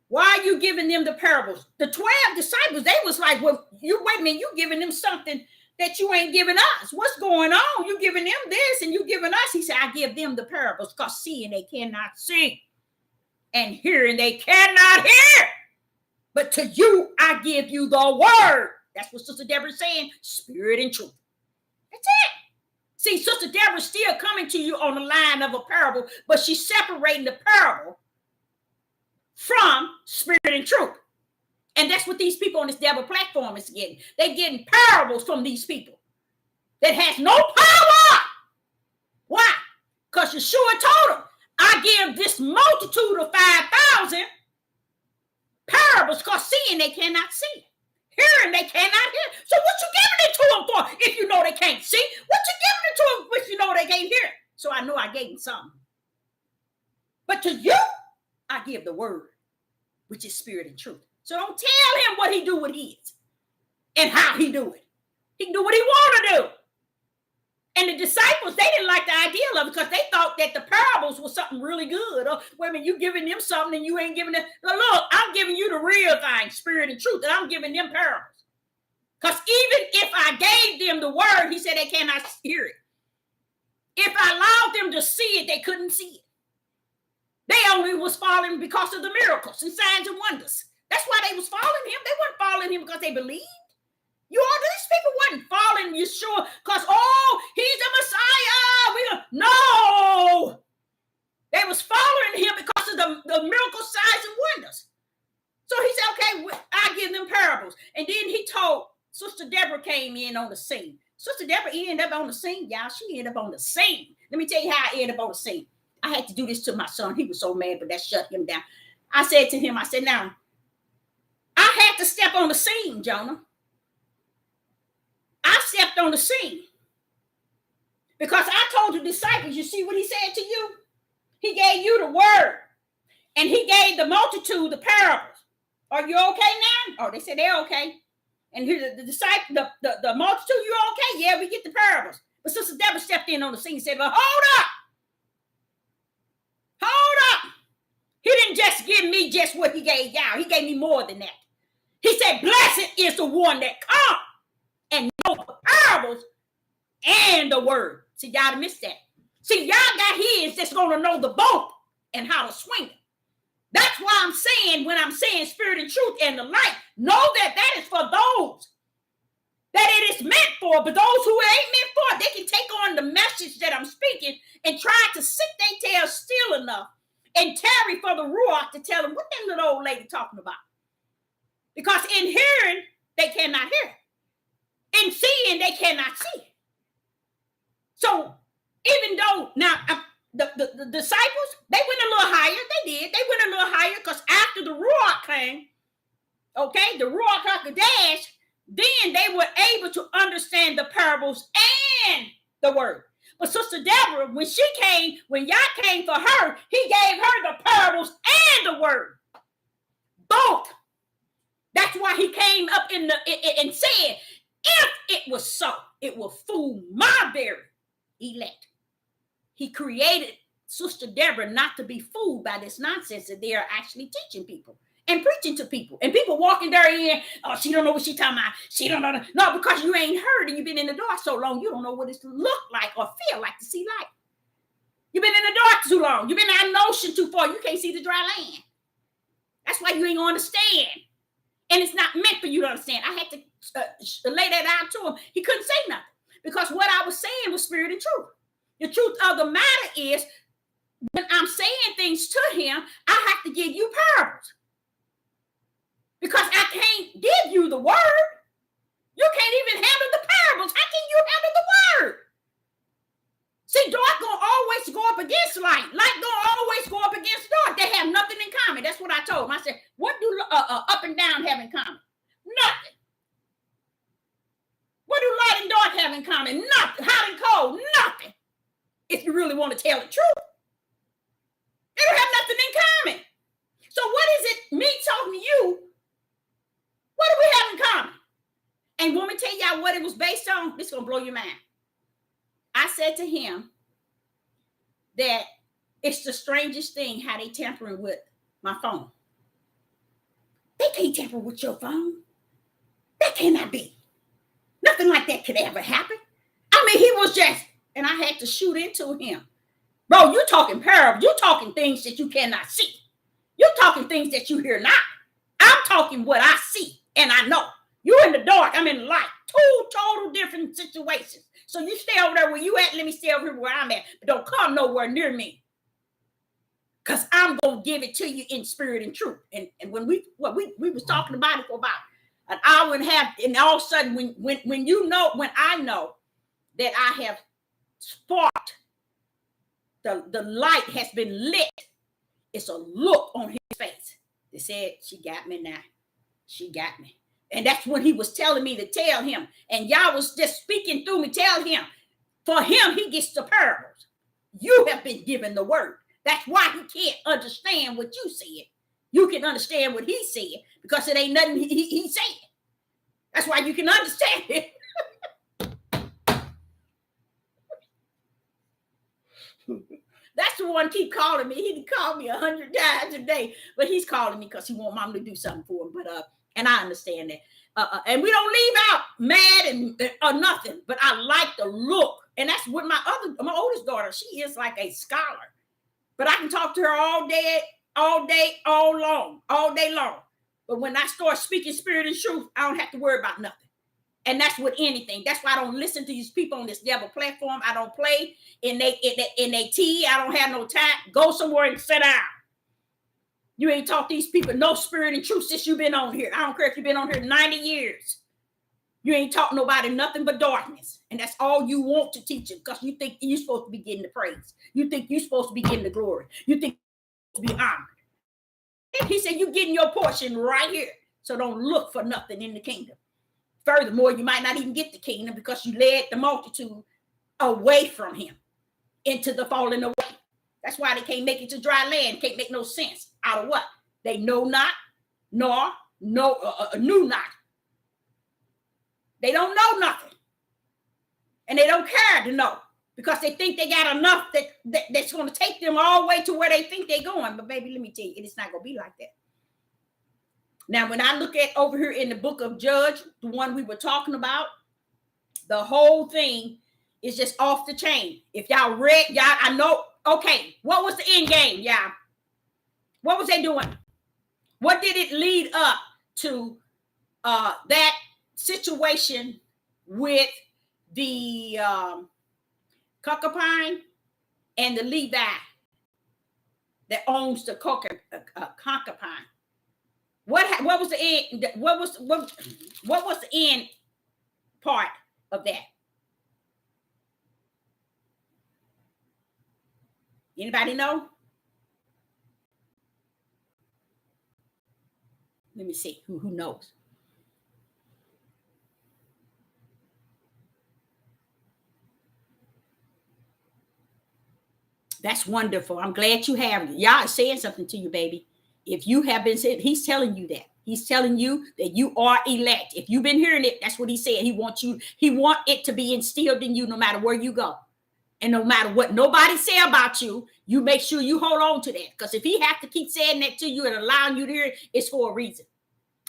why are you giving them the parables? The 12 disciples, they was like, well, wait a minute, you giving them something that you ain't giving us. What's going on? You giving them this and you giving us. He said, I give them the parables because seeing they cannot see and hearing they cannot hear. But to you, I give you the word. That's what Sister Deborah's saying, spirit and truth. That's it. See, Sister Deborah's still coming to you on the line of a parable, but she's separating the parable from spirit and truth. And that's what these people on this devil platform is getting. They're getting parables from these people that has no power. Why? Because Yeshua told them, I give this multitude of 5,000 parables because seeing they cannot see. Hearing they cannot hear. So what you giving it to them for if you know they can't see? What you giving it to them if you know they can't hear? So I know I gave them something. But to you, I give the word, which is spirit and truth. So don't tell him what he do with his and how he do it. He can do what he want to do. And the disciples, they didn't like the idea of it because they thought that the parables was something really good. Or, wait a minute, you giving them something and you ain't giving them. Look, I'm giving you the real thing, spirit and truth, and I'm giving them parables. Because even if I gave them the word, he said they cannot hear it. If I allowed them to see it, they couldn't see it. They only was following because of the miracles and signs and wonders. That's why they was following him. They weren't following him because they believed. You all, these people wasn't following Yeshua because, he's the Messiah. No. They was following him because of the miracle signs and wonders. So he said, okay, I give them parables. And then he told Sister Deborah came in on the scene. Sister Deborah ended up on the scene, y'all. She ended up on the scene. Let me tell you how I ended up on the scene. I had to do this to my son. He was so mad, but that shut him down. I said to him, I said, now, I had to step on the scene, Jonah. I stepped on the scene. Because I told the disciples, you see what he said to you? He gave you the word. And he gave the multitude the parables. Are you okay now? Oh, they said they're okay. And here the disciple, the multitude, you okay? Yeah, we get the parables. But Sister Deborah stepped in on the scene and said, well, hold up. Hold up. He didn't just give me just what he gave y'all. He gave me more than that. He said, blessed is the one that comes and knows the parables and the word. See, y'all missed that. See, y'all got his that's going to know the boat and how to swing it. That's why I'm saying, when I'm saying spirit and truth and the light, know that that is for those that it is meant for. But those who it ain't meant for, they can take on the message that I'm speaking and try to sit their tail still enough and tarry for the ruach to tell them what that little old lady talking about. Because in hearing, they cannot hear. In seeing, they cannot see. So even though now the disciples, they went a little higher. They did. They went a little higher because after the ruach came, okay, the ruach HaKodesh, then they were able to understand the parables and the word. But Sister Deborah, when she came, when Yah came for her, he gave her the parables and the word. Both. That's why he came up and said, if it was so, it will fool my very elect. He created Sister Deborah not to be fooled by this nonsense that they are actually teaching people and preaching to people. And people walking there in, oh, she don't know what she's talking about. She don't know. No, because you ain't heard and you've been in the dark so long, you don't know what it look like or feel like to see light. You've been in the dark too long. You've been out in the ocean too far. You can't see the dry land. That's why you ain't gonna understand. And it's not meant for you to understand. I had to lay that out to him. He couldn't say nothing because what I was saying was spirit and truth. The truth of the matter is, when I'm saying things to him, I have to give you parables. Because I can't give you the word. You can't even handle the parables. How can you handle the word? See, dark gonna always go up against light. Light gonna always go up against dark. They have nothing in common. That's what I told him. I said, what do up and down have in common? Nothing. What do light and dark have in common? Nothing. Hot and cold? Nothing. If you really want to tell the truth. They don't have nothing in common. So what is it, me talking to you? What do we have in common? And want me to tell y'all what it was based on? This is going to blow your mind. I said to him that it's the strangest thing how they tampering with my phone. They can't tamper with your phone. That cannot be. Nothing like that could ever happen. I mean, he was just, and I had to shoot into him. Bro, you're talking parables. You're talking things that you cannot see. You're talking things that you hear not. I'm talking what I see and I know. You're in the dark. I'm in the light. Two total different situations. So you stay over there where you at. Let me stay over here where I'm at. But don't come nowhere near me. Because I'm going to give it to you in spirit and truth. And when we was talking about it for about an hour and a half. And all of a sudden, when I know that I have sparked, the light has been lit. It's a look on his face. They said, she got me now. She got me. And that's what he was telling me to tell him. And y'all was just speaking through me. Tell him. For him, he gets the parables. You have been given the word. That's why he can't understand what you said. You can understand what he said because it ain't nothing he said. That's why you can understand it. That's the one keep calling me. He called me 100 times a day, but he's calling me because he want mom to do something for him. But and I understand that. And we don't leave out mad or nothing. But I like the look, and that's what my oldest daughter. She is like a scholar, but I can talk to her all day, all day long. But when I start speaking spirit and truth, I don't have to worry about nothing. And that's with anything. That's why I don't listen to these people on this devil platform. I don't play in they tea. I don't have no time. Go somewhere and sit down. You ain't taught these people no spirit and truth since you've been on here. I don't care if you've been on here 90 years. You ain't taught nobody nothing but darkness. And that's all you want to teach them, because you think you're supposed to be getting the praise. You think you're supposed to be getting the glory. You think you're supposed to be honored. He said, you're getting your portion right here. So don't look for nothing in the kingdom. Furthermore, you might not even get the kingdom because you led the multitude away from him into the falling away. That's why they can't make it to dry land. Can't make no sense out of what? They know not, nor knew not. They don't know nothing. And they don't care to know, because they think they got enough that's going to take them all the way to where they think they're going. But baby, let me tell you, it's not going to be like that. Now, when I look at over here in the book of Judge, the one we were talking about, the whole thing is just off the chain. If y'all read, y'all, I know, okay, what was the end game, y'all? What was they doing? What did it lead up to that situation with the concubine and the Levi that owns the concubine? What was the end? What was the end part of that? Anybody know? Let me see who knows. That's wonderful. I'm glad you have it. Y'all is saying something to you, baby. If you have been said, he's telling you that. He's telling you that you are elect. If you've been hearing it, that's what he said. He wants it to be instilled in you no matter where you go. And no matter what nobody say about you, you make sure you hold on to that. Because if he have to keep saying that to you and allowing you to hear it, it's for a reason.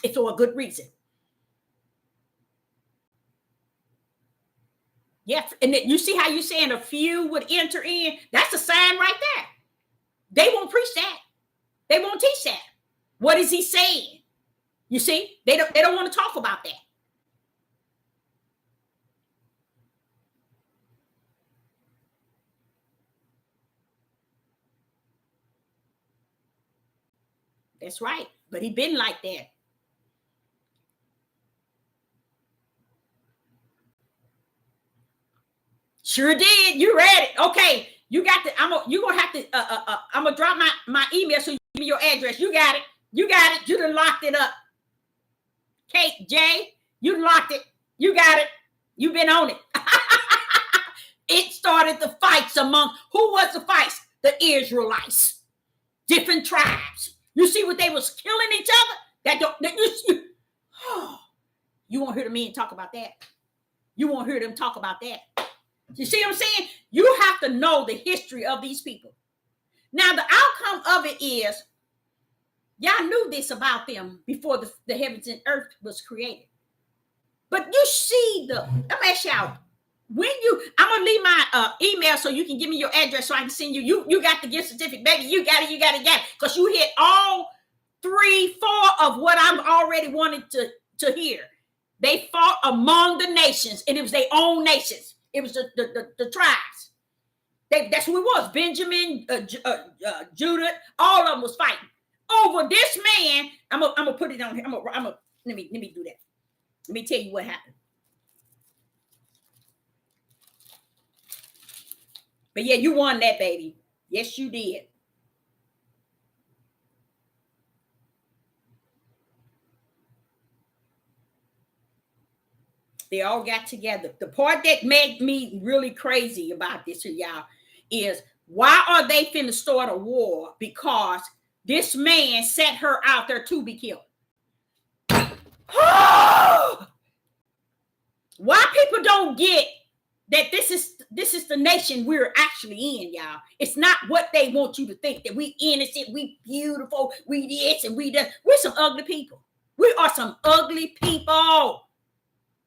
It's for a good reason. Yeah, and you see how you're saying a few would enter in? That's a sign right there. They won't preach that. They won't teach that. What is he saying? You see, they don't want to talk about that. That's right. But he been like that. Sure did. You read it. Okay. You got to, you're gonna have to I'm gonna drop my email so you give me your address. You got it. You got it. You done locked it up. Kate J, you locked it. You got it. You've been on it. It started the fights among who was the fights? The Israelites. Different tribes. You see what they was killing each other? You won't hear the men talk about that. You won't hear them talk about that. You see what I'm saying? You have to know the history of these people. Now, the outcome of it is, y'all knew this about them before the heavens and earth was created. But you see let me ask y'all, I'm going to leave my email so you can give me your address so I can send you. You got the gift certificate, baby. You got it. Because you hit all 3, 4 of what I'm already wanted to hear. They fought among the nations, and it was their own nations. It was the tribes. That's who it was. Benjamin, Judah, all of them was fighting over this man. I'm gonna put it on here. Let me do that. Let me tell you what happened. But yeah, you won that, baby. Yes, you did. They all got together. The part that made me really crazy about this, y'all, is why are they finna start a war? Because this man set her out there to be killed. Why people don't get that this is the nation we're actually in, y'all. It's not what they want you to think, that we innocent, we beautiful, we this and we that. We're some ugly people. We are some ugly people.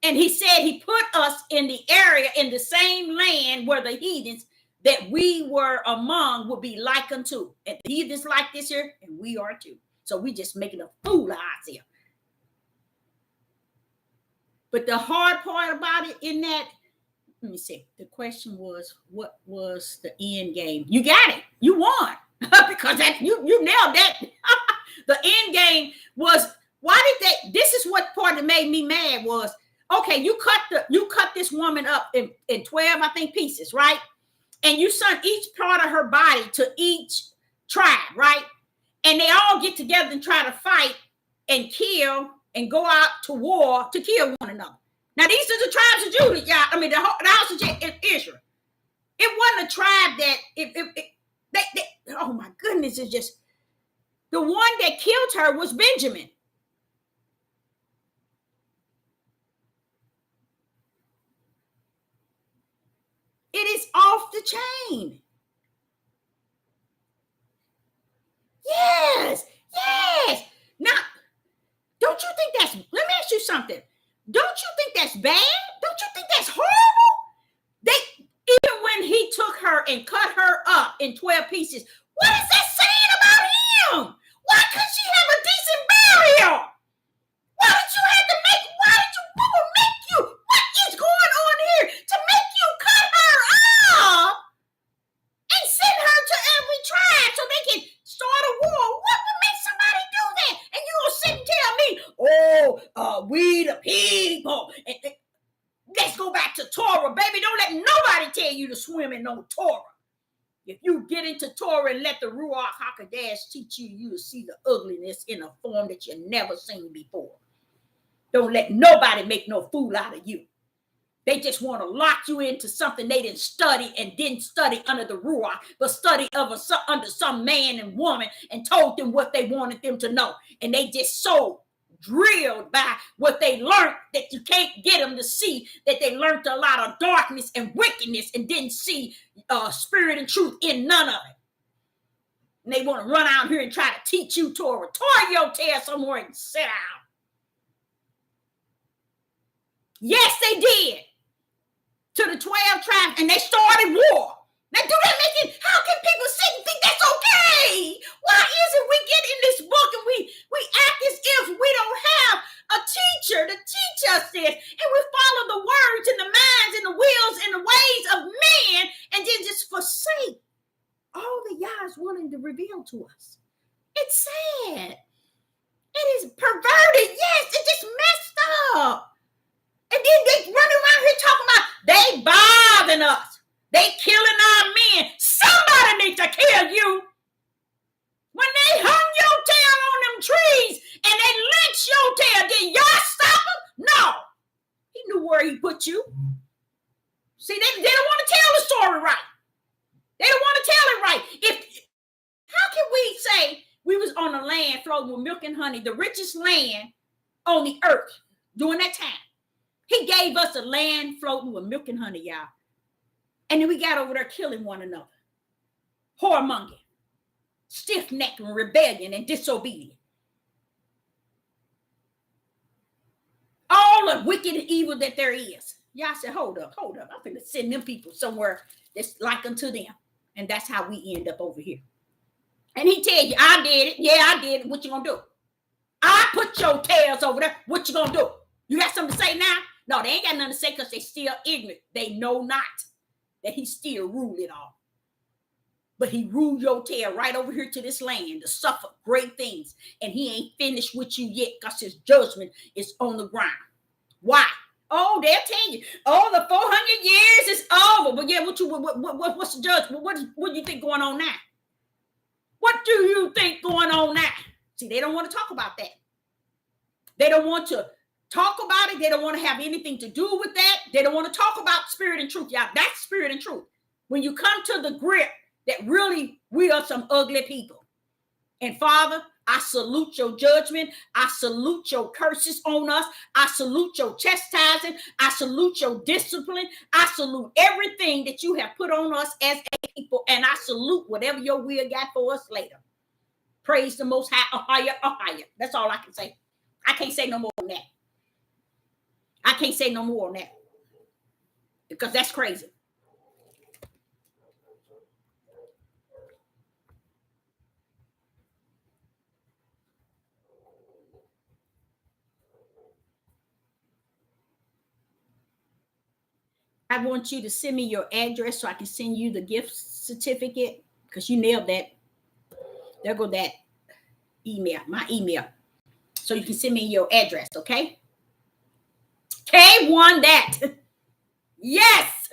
And he said he put us in the area, in the same land where the heathens that we were among would be like unto. And the heathens like this here, and we are too. So we just making a fool of ourselves. But the hard part about it in that, let me see. The question was, what was the end game? You got it. You won. Because you nailed that. The end game was, why did they, this is what part that made me mad was, Okay, you cut this woman up in 12, I think, pieces, right? And you sent each part of her body to each tribe, right? And they all get together and try to fight and kill and go out to war to kill one another. Now, these are the tribes of Judah, y'all. I mean, the house of Israel. It wasn't a tribe that, oh my goodness, it's just, the one that killed her was Benjamin. It is off the chain. Yes. Now, don't you think that's, let me ask you something. Don't you think that's bad? Don't you think that's horrible? Even when he took her and cut her up in 12 pieces, what is that saying about him? Why couldn't she have a decent burial? What will make you, what is going on here to make you cut her up and send her to every tribe so they can start a war? What would make somebody do that? And you gonna sit and tell me, we the people. Let's go back to Torah, baby. Don't let nobody tell you to swim in no Torah. If you get into Torah and let the Ruach HaKodesh teach you, you'll see the ugliness in a form that you've never seen before. Don't let nobody make no fool out of you. They just want to lock you into something they didn't study and didn't study under the Ruach, but study under some man and woman and told them what they wanted them to know. And they just so drilled by what they learned that you can't get them to see that they learned a lot of darkness and wickedness and didn't see spirit and truth in none of it. And they want to run out here and try to teach you Torah. Torah your tail somewhere and sit down. Yes, they did. To the 12 tribes, and they started war. Now, do that make it? How can people sit and think that's okay? Why is it we get in this book and we act as if we don't have a teacher to teach us this, and we follow the words and the minds and the wills and the ways of man, and then just forsake all that Yah is willing to reveal to us? It's sad. It is perverted. Yes, it just messed up. And then they run around here talking about they bothering us. They killing our men. Somebody needs to kill you. When they hung your tail on them trees and they lynched your tail, did y'all stop them? No. He knew where he put you. See, they don't want to tell the story right. They don't want to tell it right. How can we say we was on a land flowing with milk and honey, the richest land on the earth during that time? He gave us a land floating with milk and honey, y'all. And then we got over there killing one another. Whoremongering, stiff-necked, and rebellion and disobedient. All the wicked and evil that there is. Y'all said, hold up. I'm going to send them people somewhere that's like unto them. And that's how we end up over here. And he tell you, I did it. Yeah, I did it. What you going to do? I put your tails over there. What you going to do? You got something to say now? No, they ain't got nothing to say because they still ignorant. They know not that he still ruled it all. But he ruled your tail right over here to this land to suffer great things. And he ain't finished with you yet because his judgment is on the ground. Why? Oh, they'll tell you. Oh, the 400 years is over. But yeah, what's the judgment? What do you think going on now? What do you think going on now? See, they don't want to talk about that. They don't want to talk about it. They don't want to have anything to do with that. They don't want to talk about spirit and truth. Y'all, that's spirit and truth. When you come to the grip that really we are some ugly people. And Father, I salute your judgment. I salute your curses on us. I salute your chastising. I salute your discipline. I salute everything that you have put on us as a people. And I salute whatever your will got for us later. Praise the Most High, Ahaya. That's all I can say. I can't say no more than that. I can't say no more on that because that's crazy. I want you to send me your address so I can send you the gift certificate because you nailed that. There go that email, my email. So you can send me your address, okay? Kay won that. Yes.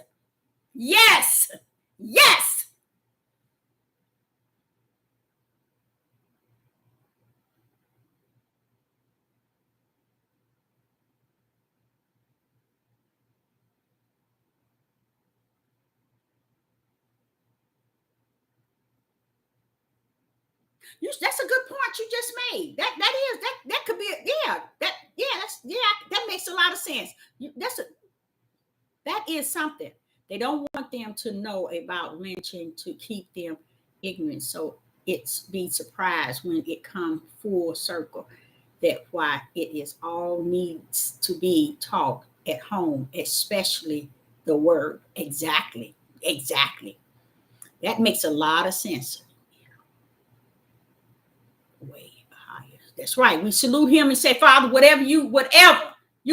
Yes. Yes. That's a good point you just made. That could be that makes a lot of sense. That is something. They don't want them to know about lynching to keep them ignorant. So it's be surprised when it comes full circle that why it is all needs to be taught at home, especially the word. Exactly. Exactly. That makes a lot of sense. Way higher. That's right. We salute him and say, Father, whatever you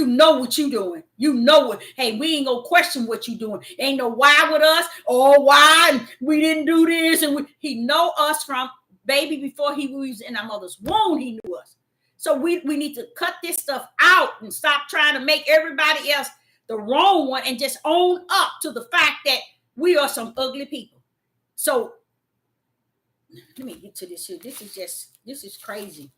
know what you doing. You know what. Hey, we ain't gonna question what you doing. Ain't no why with us or why and we didn't do this. And he know us from baby before he was in our mother's womb. He knew us. So we need to cut this stuff out and stop trying to make everybody else the wrong one and just own up to the fact that we are some ugly people. So let me get to this here. This is crazy.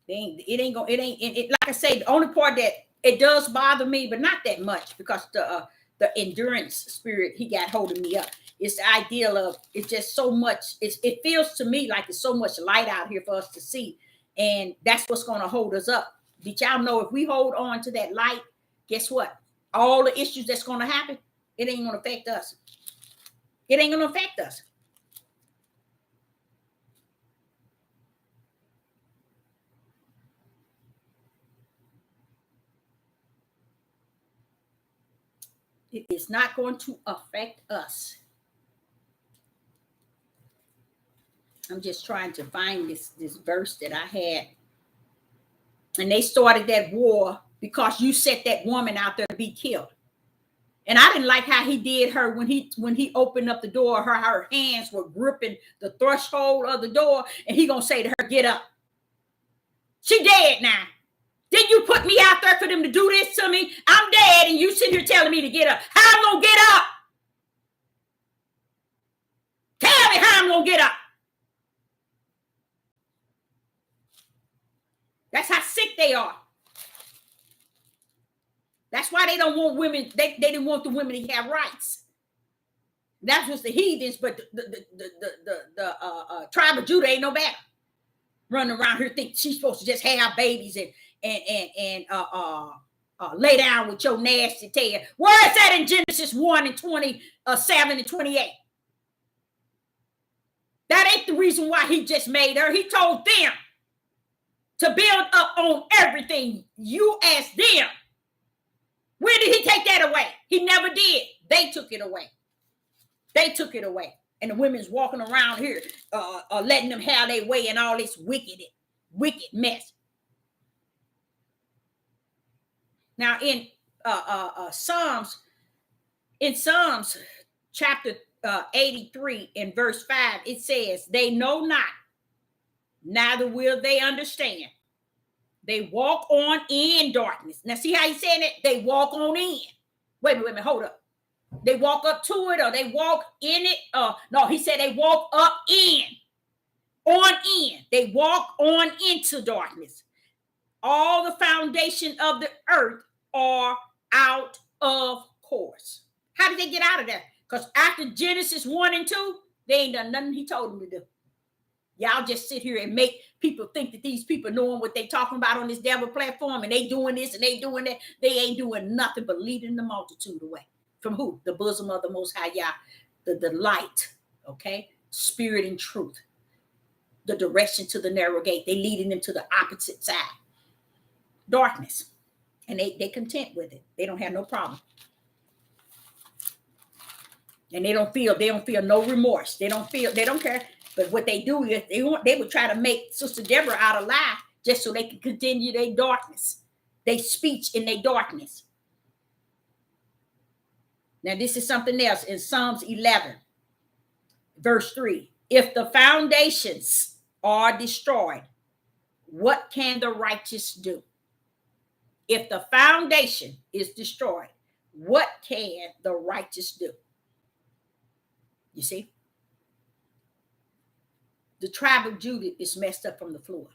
Like I say, the only part that it does bother me, but not that much because the endurance spirit he got holding me up. It's the idea of it's just so much. It feels to me like there's so much light out here for us to see, and that's what's going to hold us up. Did y'all know if we hold on to that light, guess what? All the issues that's going to happen, it ain't going to affect us. It ain't going to affect us. It is not going to affect us. I'm just trying to find this verse that I had. And they started that war because you set that woman out there to be killed. And I didn't like how he did her when he opened up the door. Her hands were gripping the threshold of the door, and he gonna say to her, "Get up." She dead now. Did you put me out there for them to do this to me? I'm dead, and you sitting here telling me to get up. How I'm gonna get up? Tell me how I'm gonna get up. That's how sick they are. That's why they don't want women. They didn't want the women to have rights. That was the heathens, but the tribe of Judah ain't no better. Running around here think she's supposed to just have babies and lay down with your nasty tail. Where is that in Genesis 1 and 27 and 28? That ain't the reason why he just made her. He told them to build up on everything. You asked them. Where did he take that away? He never did. They took it away. They took it away. And the women's walking around here letting them have their way and all this wicked mess. Now in Psalms chapter 83 in verse 5, it says, they know not, neither will they understand. They walk on in darkness. Now see how he's saying it? They walk on in. Wait a minute, hold up. They walk up to it or they walk in it. No, he said they walk up in. On in. They walk on into darkness. All the foundation of the earth are out of course. How did they get out of that? Because after Genesis 1 and 2, they ain't done nothing he told them to do. Y'all just sit here and make people think that these people knowing what they talking about on this devil platform and they doing this and they doing that. They ain't doing nothing but leading the multitude away. From who? The bosom of the Most High Yah, the light, okay? Spirit and truth. The direction to the narrow gate. They leading them to the opposite side. Darkness. And they content with it. They don't have no problem. And they don't feel no remorse. They don't care. But what they do is they would try to make Sister Deborah out alive just so they can continue their darkness. They speech in their darkness. Now, this is something else in Psalms 11, verse 3. If the foundations are destroyed, What can the righteous do? If the foundation is destroyed, what can the righteous do? You see? The tribe of Judah is messed up from the floor.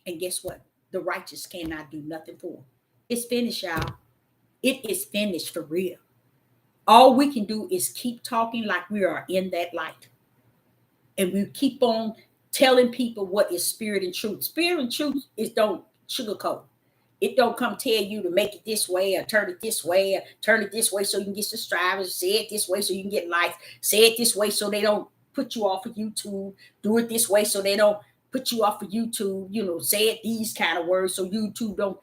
And guess what? The righteous cannot do nothing for them. It's finished, y'all. It is finished for real. All we can do is keep talking like we are in that light. And we keep on telling people what is spirit and truth. Spirit and truth is don't sugarcoat. It don't come tell you to make it this way or turn it this way or turn it this way so you can get subscribers. Say it this way so you can get likes. Say it this way so they don't put you off of YouTube. Do it this way so they don't put you off of YouTube. You know, say it these kind of words so YouTube don't,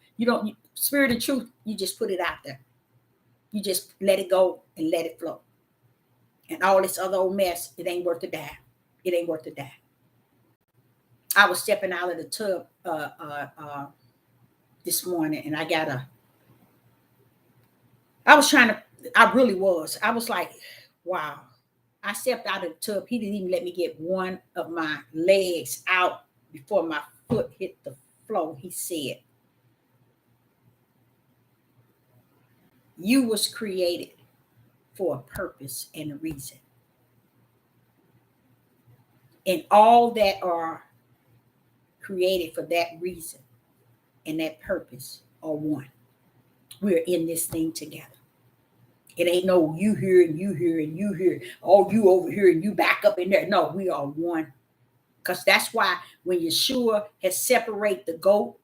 spirit and truth, you just put it out there. You just let it go and let it flow. And all this other old mess, it ain't worth a dime. It ain't worth a dime. I was stepping out of the tub this morning, and I really was. I was like, wow. I stepped out of the tub. He didn't even let me get one of my legs out before my foot hit the floor. He said, you was created for a purpose and a reason. And all that are created for that reason and that purpose are one. We're in this thing together. It ain't no you here and you here and you here. Oh, you over here and you back up in there. No, we are one. Because that's why when Yeshua has separated the goat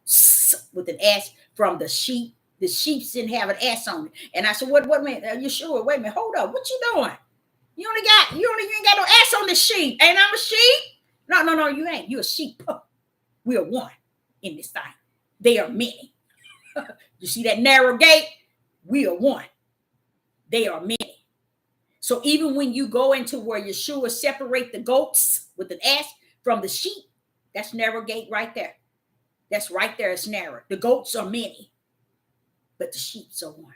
with an S from the sheep didn't have an S on it. And I said, what minute? Yeshua, wait a minute, hold up. What you doing? You ain't got no S on the sheep. Ain't I a sheep? No, you ain't. You a sheep. We are one in this thing. They are many. You see that narrow gate? We are one. They are many. So even when you go into where Yeshua separate the goats with an S from the sheep, that's narrow gate right there. That's right there. It's narrow. The goats are many, but the sheep are one.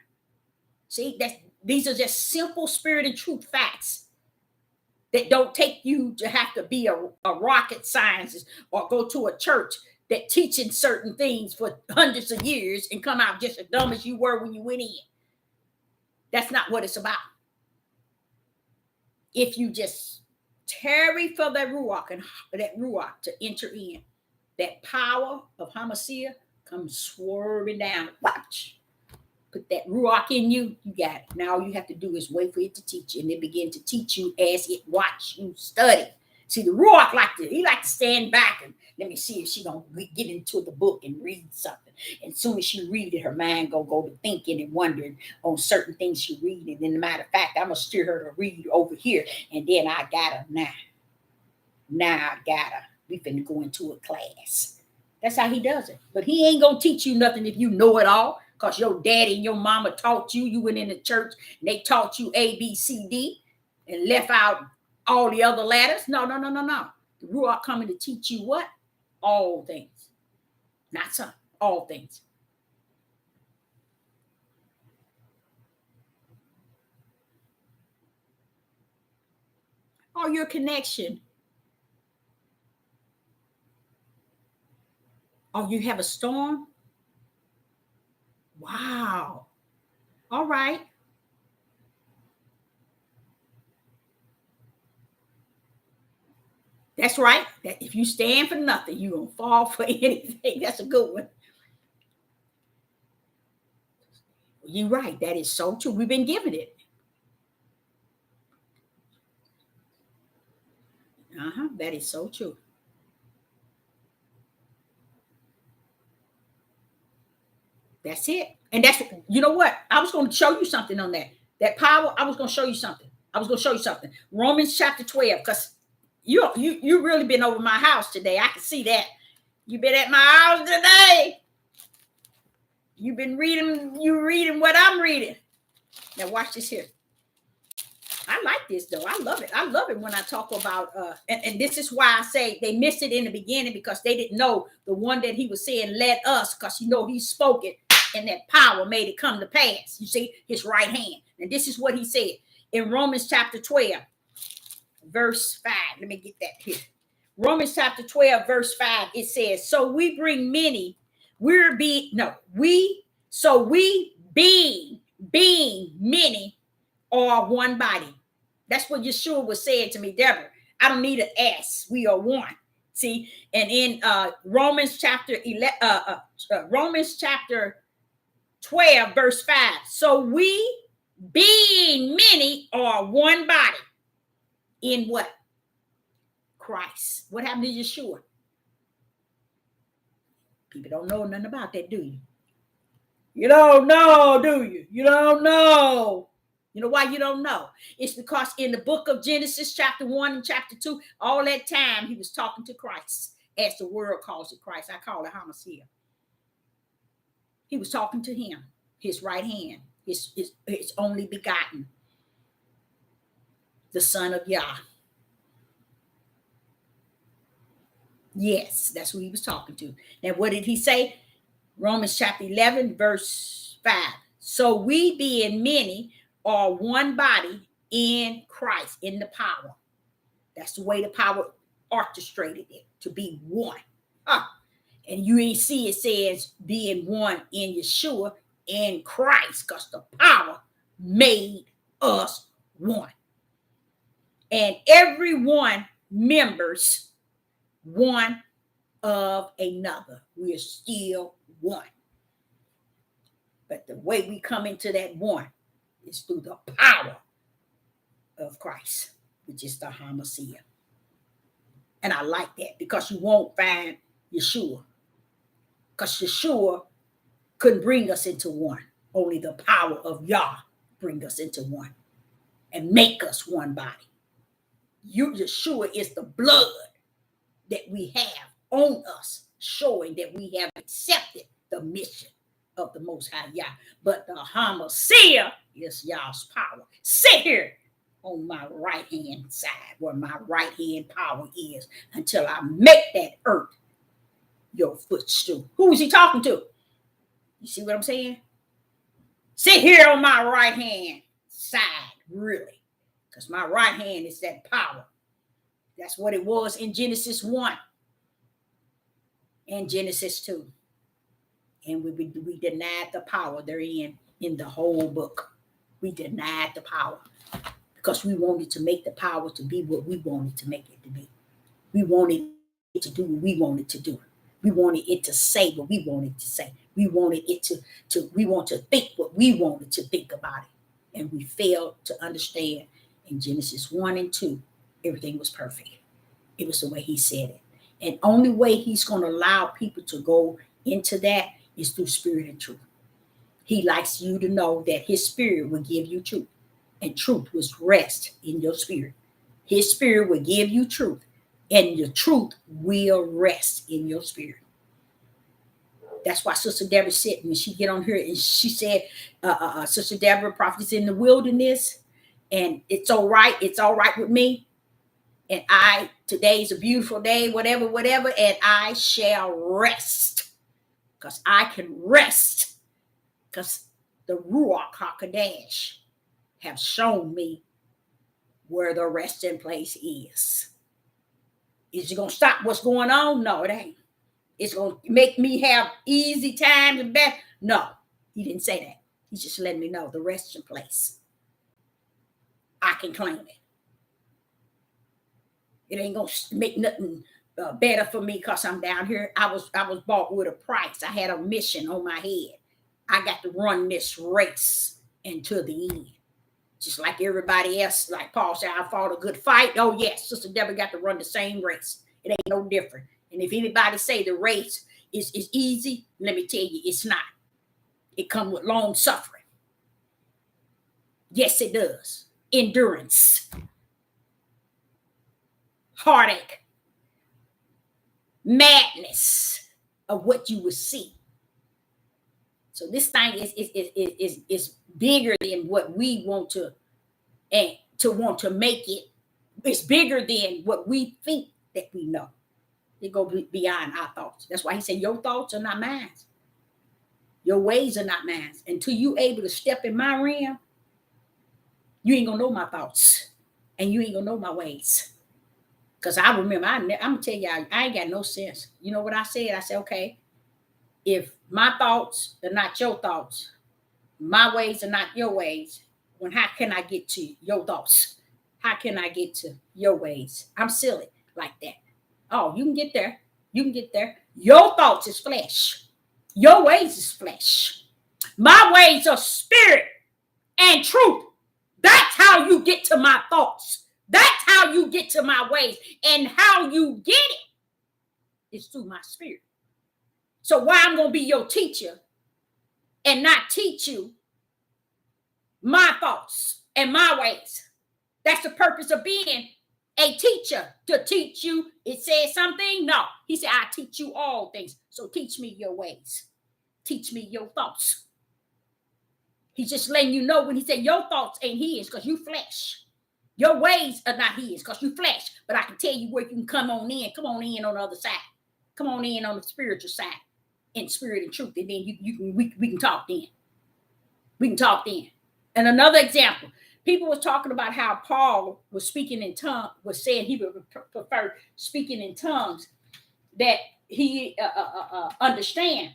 See, these are just simple spirit and truth facts that don't take you to have to be a rocket scientist or go to a church that teaching certain things for hundreds of years and come out just as dumb as you were when you went in. That's not what it's about. If you just tarry for that ruach to enter in, that power of Hamashiach comes swerving down. Watch. Put that ruach in you, you got it. Now all you have to do is wait for it to teach you, and it begin to teach you as it watch you study. See, the ruach like to stand back and let me see if she gonna get into the book and read something. And as soon as she read it, her mind gonna go to thinking and wondering on certain things she reading. And as a matter of fact, I'm gonna steer her to read over here, and then I got her now. Now I got her. We finna go into a class. That's how he does it. But he ain't gonna teach you nothing if you know it all. Because your daddy and your mama taught you. You went in the church and they taught you A, B, C, D and left out all the other letters. No. The Ruach coming to teach you what? All things. Not some. All things. Or your connection. Or you have a storm. Wow. All right. That's right. That if you stand for nothing, you're going to fall for anything. That's a good one. You're right. That is so true. We've been given it. That is so true. That's it. And that's, you know what? I was going to show you something on that. That power, I was going to show you something. Romans chapter 12, because you really been over my house today. I can see that. You've been at my house today. You've been reading what I'm reading. Now watch this here. I like this though. I love it. I love it when I talk about and this is why I say they missed it in the beginning, because they didn't know the one that he was saying led us, because he spoke it and that power made it come to pass. You see, his right hand. And this is what he said in Romans chapter 12, verse 5. Let me get that here. Romans chapter 12, verse 5, it says, so we bring many, we being many are one body. That's what Yeshua was saying to me, Deborah. I don't need an S. We are one. See, and in Romans chapter 12, verse 5. So we, being many, are one body. In what? Christ. What happened to Yeshua? People don't know nothing about that, do you? You don't know, do you? You don't know. You know why you don't know? It's because in the book of Genesis, chapter 1 and chapter 2, all that time he was talking to Christ, as the world calls it Christ. I call it Hamashiach. He was talking to him, his right hand, his only begotten, the Son of Yah. Yes, that's who he was talking to. Now, what did he say? Romans chapter 11, verse 5. So we, being many, are one body in Christ, in the power. That's the way the power orchestrated it, to be one. And you ain't see it says being one in Yeshua, in Christ, because the power made us one. And everyone members one of another. We are still one. But the way we come into that one is through the power of Christ, which is the Hamashiach. And I like that, because you won't find Yeshua. Because Yeshua couldn't bring us into one. Only the power of Yah bring us into one and make us one body. Yeshua is the blood that we have on us, showing that we have accepted the mission of the Most High Yah. But the Hamashiach is Yah's power. Sit here on my right hand side, where my right hand power is, until I make that earth your footstool. Who is he talking to? You see what I'm saying? Sit here on my right hand side, really, because my right hand is that power. That's what it was in Genesis 1 and Genesis 2. And we denied the power therein in the whole book. We denied the power because we wanted to make the power to be what we wanted to make it to be. We wanted it to do what we wanted to do. We wanted it to say what we wanted to say. We wanted it we want to think what we wanted to think about it. And we failed to understand in Genesis 1 and 2, everything was perfect. It was the way he said it. And only way he's going to allow people to go into that is through spirit and truth. He likes you to know that his spirit will give you truth. And truth was rest in your spirit. His spirit will give you truth. And your truth will rest in your spirit. That's why Sister Deborah said, when she get on here, and she said, Sister Deborah, prophetess in the wilderness, and it's all right with me. And today's a beautiful day, whatever, and I shall rest. Because I can rest. Because the Ruach HaKodesh have shown me where the resting place is. Is it going to stop what's going on? No, it ain't. It's going to make me have easy times and bad. No, he didn't say that. He's just letting me know the resting place. I can claim it. It ain't going to make nothing better for me because I'm down here. I was bought with a price. I had a mission on my head. I got to run this race until the end. Just like everybody else, like Paul said, I fought a good fight. Oh, yes, Sister Deborah got to run the same race. It ain't no different. And if anybody say the race is easy, let me tell you, it's not. It comes with long suffering. Yes, it does. Endurance. Heartache. Madness of what you will see. So this thing is bigger than what we want to, and to want to make it. It's bigger than what we think that we know. It goes beyond our thoughts. That's why he said, your thoughts are not mine. Your ways are not mine. Until you able to step in my realm, you ain't gonna know my thoughts, and you ain't gonna know my ways. Because I remember, I'm going to tell y'all, I ain't got no sense. You know what I said? I said, okay, if my thoughts are not your thoughts, my ways are not your ways, when how can I get to your thoughts? How can I get to your ways? I'm silly like that. Oh, you can get there. You can get there. Your thoughts is flesh. Your ways is flesh. My ways are spirit and truth. That's how you get to my thoughts. That's how you get to my ways. And how you get it is through my spirit. So why I'm going to be your teacher and not teach you my thoughts and my ways? That's the purpose of being a teacher, to teach you. It says something? No. He said, I teach you all things. So teach me your ways. Teach me your thoughts. He's just letting you know when he said your thoughts ain't his because you flesh. Your ways are not his because you flesh. But I can tell you where you can come on in. Come on in on the other side. Come on in on the spiritual side. In spirit and truth. And then we can talk then. We can talk then. And another example. People was talking about how Paul was speaking in tongues, was saying he would prefer speaking in tongues that he understand.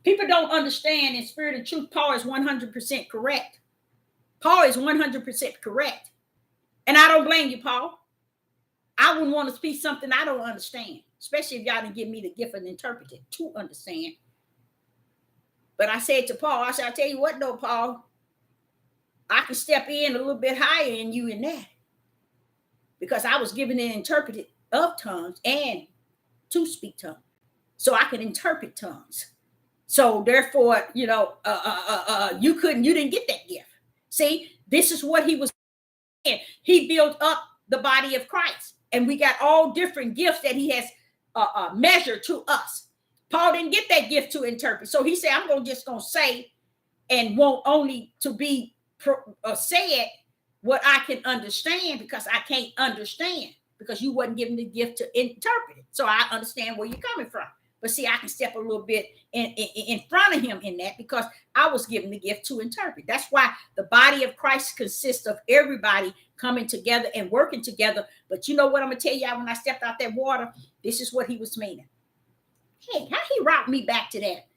People don't understand in spirit and truth. Paul is 100% correct. Paul is 100% correct. And I don't blame you, Paul. I wouldn't want to speak something I don't understand, especially if y'all didn't give me the gift of interpreting to understand. But I said to Paul, I said, I'll tell you what though, Paul, I can step in a little bit higher than you in that. Because I was given an interpreted of tongues and to speak tongues. So I can interpret tongues. So therefore, you didn't get that gift. See, this is what he was saying. He built up the body of Christ. And we got all different gifts that he has measured to us. Paul didn't get that gift to interpret. So he said, I'm just going to say and want only to be said what I can understand because I can't understand because you wasn't given the gift to interpret it. So I understand where you're coming from. But see, I can step a little bit in front of him in that because I was given the gift to interpret. That's why the body of Christ consists of everybody coming together and working together. But you know what I'm going to tell y'all when I stepped out that water? This is what he was meaning. Hey, how he route me back to that?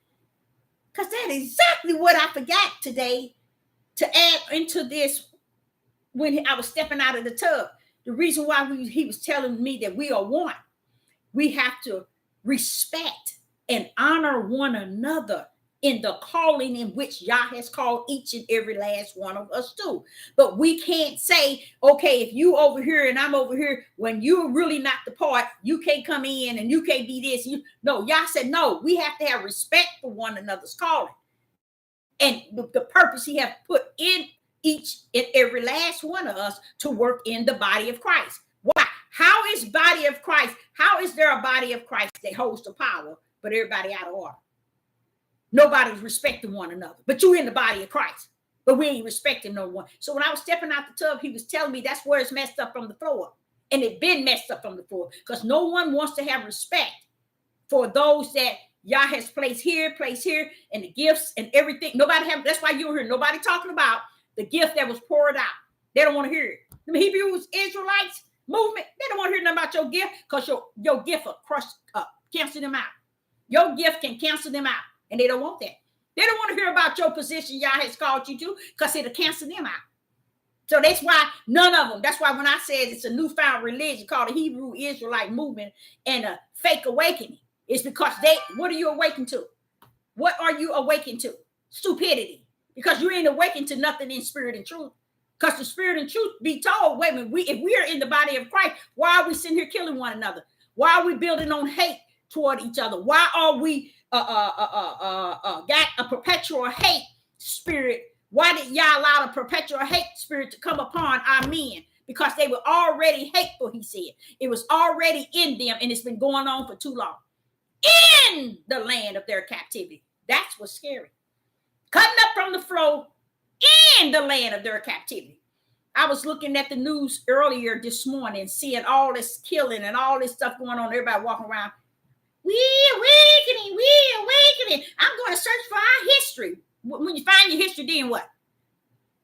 Because that is exactly what I forgot today to add into this when I was stepping out of the tub. The reason why he was telling me that we are one. We have to respect and honor one another in the calling in which Yah has called each and every last one of us to. But we can't say, okay, if you over here and I'm over here, when you're really not the part, you can't come in and you can't be this. No, Yah said, no, we have to have respect for one another's calling. And the purpose he has put in each and every last one of us to work in the body of Christ. Why? How is body of Christ? How is there a body of Christ that holds the power, but everybody out of order? Nobody's respecting one another, but you in the body of Christ, but we ain't respecting no one. So when I was stepping out the tub, he was telling me that's where it's messed up from the floor. And it been messed up from the floor because no one wants to have respect for those that Yah has placed here, and the gifts and everything. That's why you don't hear nobody talking about the gift that was poured out. They don't want to hear it. The Hebrews, Israelites movement, they don't want to hear nothing about your gift because your gift will cancel them out. Your gift can cancel them out. And they don't want that. They don't want to hear about your position Yah has called you to because it'll cancel them out. So that's why none of them. That's why when I said it's a newfound religion called the Hebrew Israelite movement and a fake awakening, it's because what are you awakened to? What are you awakened to? Stupidity. Because you ain't awakened to nothing in spirit and truth. Because the spirit and truth be told, wait a minute, if we are in the body of Christ, why are we sitting here killing one another? Why are we building on hate toward each other? Why are we got a perpetual hate spirit? Why did Yah allow the perpetual hate spirit to come upon our men? Because they were already hateful, he said. It was already in them, and it's been going on for too long. In the land of their captivity. That's what's scary. Cutting up from the flow in the land of their captivity. I was looking at the news earlier this morning, seeing all this killing and all this stuff going on. Everybody walking around. We awakening. I'm going to search for our history. When you find your history, then what?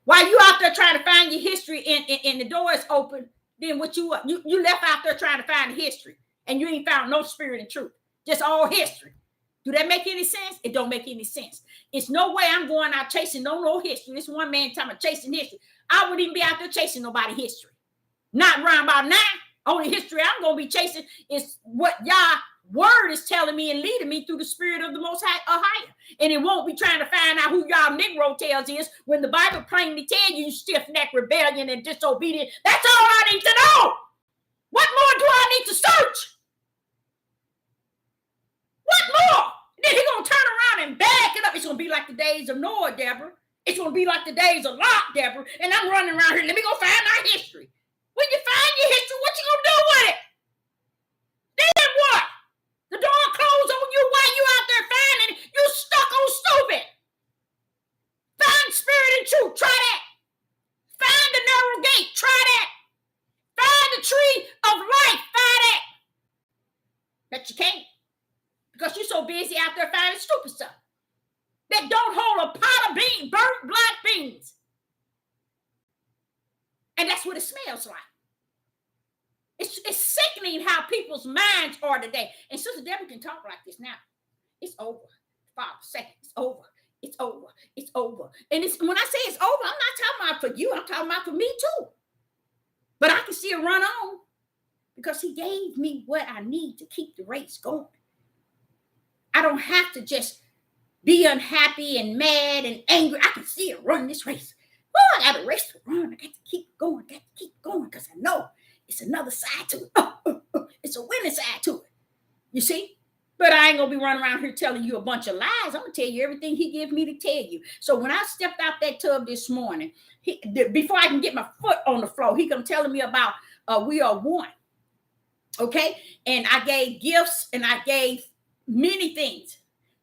While you out there trying to find your history and the door is open, Then what you left out there trying to find history, and you ain't found no spirit and truth, just all history. Do that make any sense? It don't make any sense. It's no way I'm going out chasing no history. This one man talking about chasing history. I wouldn't even be out there chasing nobody history. Not around about now. Only history I'm going to be chasing is what y'all word is telling me and leading me through the spirit of the Most High, higher. And it won't be trying to find out who y'all Negro tails is when the Bible plainly tells you stiff-necked rebellion and disobedient. That's all I need to know. What more do I need to search? What more? Then he's going to turn around and back it up. It's going to be like the days of Noah, Deborah. It's going to be like the days of Lot, Deborah. And I'm running around here. Let me go find my history. When you find your history, what you going to do with it? Then what? The door closed on you while you out there finding it. You stuck on stupid. Find spirit and truth. Try that. Find the narrow gate. Try that. Find the tree of life. Find that. But you can't. Because you're so busy out there finding stupid stuff that don't hold a pot of beans, burnt black beans. And that's what it smells like. It's sickening how people's minds are today. And Sister Deborah can talk like this now. It's over. Father, say it's over. It's over. It's over. And it's when I say it's over, I'm not talking about for you. I'm talking about for me too. But I can still run on because he gave me what I need to keep the race going. I don't have to just be unhappy and mad and angry. I can still run this race. Oh, I got a race to run. I got to keep going. I got to keep going because I know it's another side to it. It's a winning side to it. You see? But I ain't going to be running around here telling you a bunch of lies. I'm going to tell you everything he gave me to tell you. So when I stepped out that tub this morning, before I can get my foot on the floor, he come telling me about we are one. Okay? And I gave gifts and I gave many things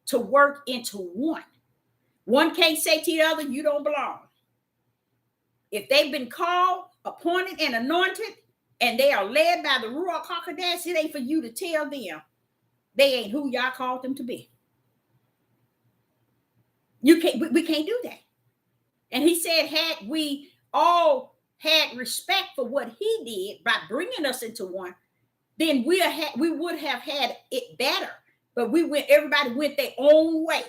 to work into one. One can't say to the other, you don't belong. If they've been called, appointed, and anointed, and they are led by the Ruach HaKodesh, it ain't for you to tell them they ain't who y'all called them to be. We can't do that. And he said, had we all had respect for what he did by bringing us into one, then we would have had it better. But everybody went their own way,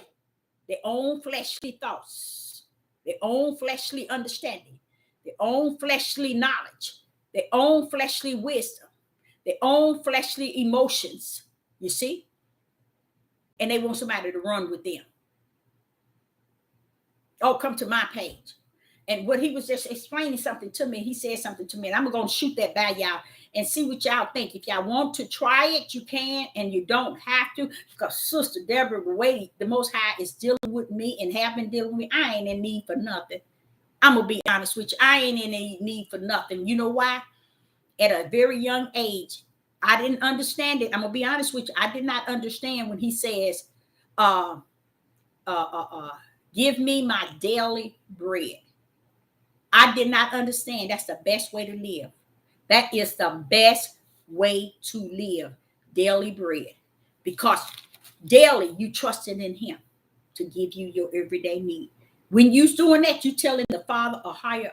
their own fleshly thoughts, their own fleshly understanding, their own fleshly knowledge, their own fleshly wisdom, their own fleshly emotions, you see? And they want somebody to run with them. Oh, come to my page. And what he was just explaining something to me, he said something to me, and I'm going to shoot that by y'all and see what y'all think. If y'all want to try it, you can, and you don't have to, because Sister Deborah, the way the Most High is dealing with me and have been dealing with me, I ain't in need for nothing. I'm going to be honest with you. I ain't in any need for nothing. You know why? At a very young age, I didn't understand it. I'm going to be honest with you. I did not understand when he says, give me my daily bread. I did not understand that's the best way to live. That is the best way to live, daily bread. Because daily you trusted in him to give you your everyday need. When you're doing that, you telling the Father, a higher,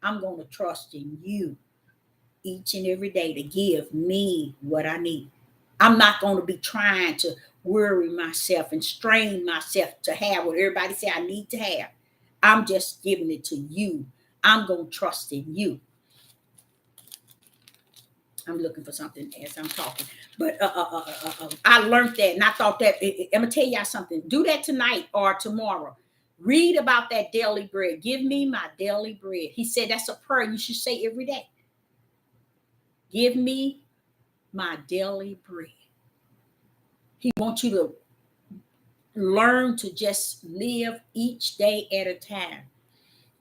I'm going to trust in you each and every day to give me what I need. I'm not going to be trying to worry myself and strain myself to have what everybody say I need to have. I'm just giving it to you. I'm going to trust in you. I'm looking for something as I'm talking. But I learned that, and I thought that, I'm going to tell y'all something. Do that tonight or tomorrow. Read about that daily bread. Give me my daily bread. He said that's a prayer you should say every day. Give me my daily bread. He wants you to learn to just live each day at a time.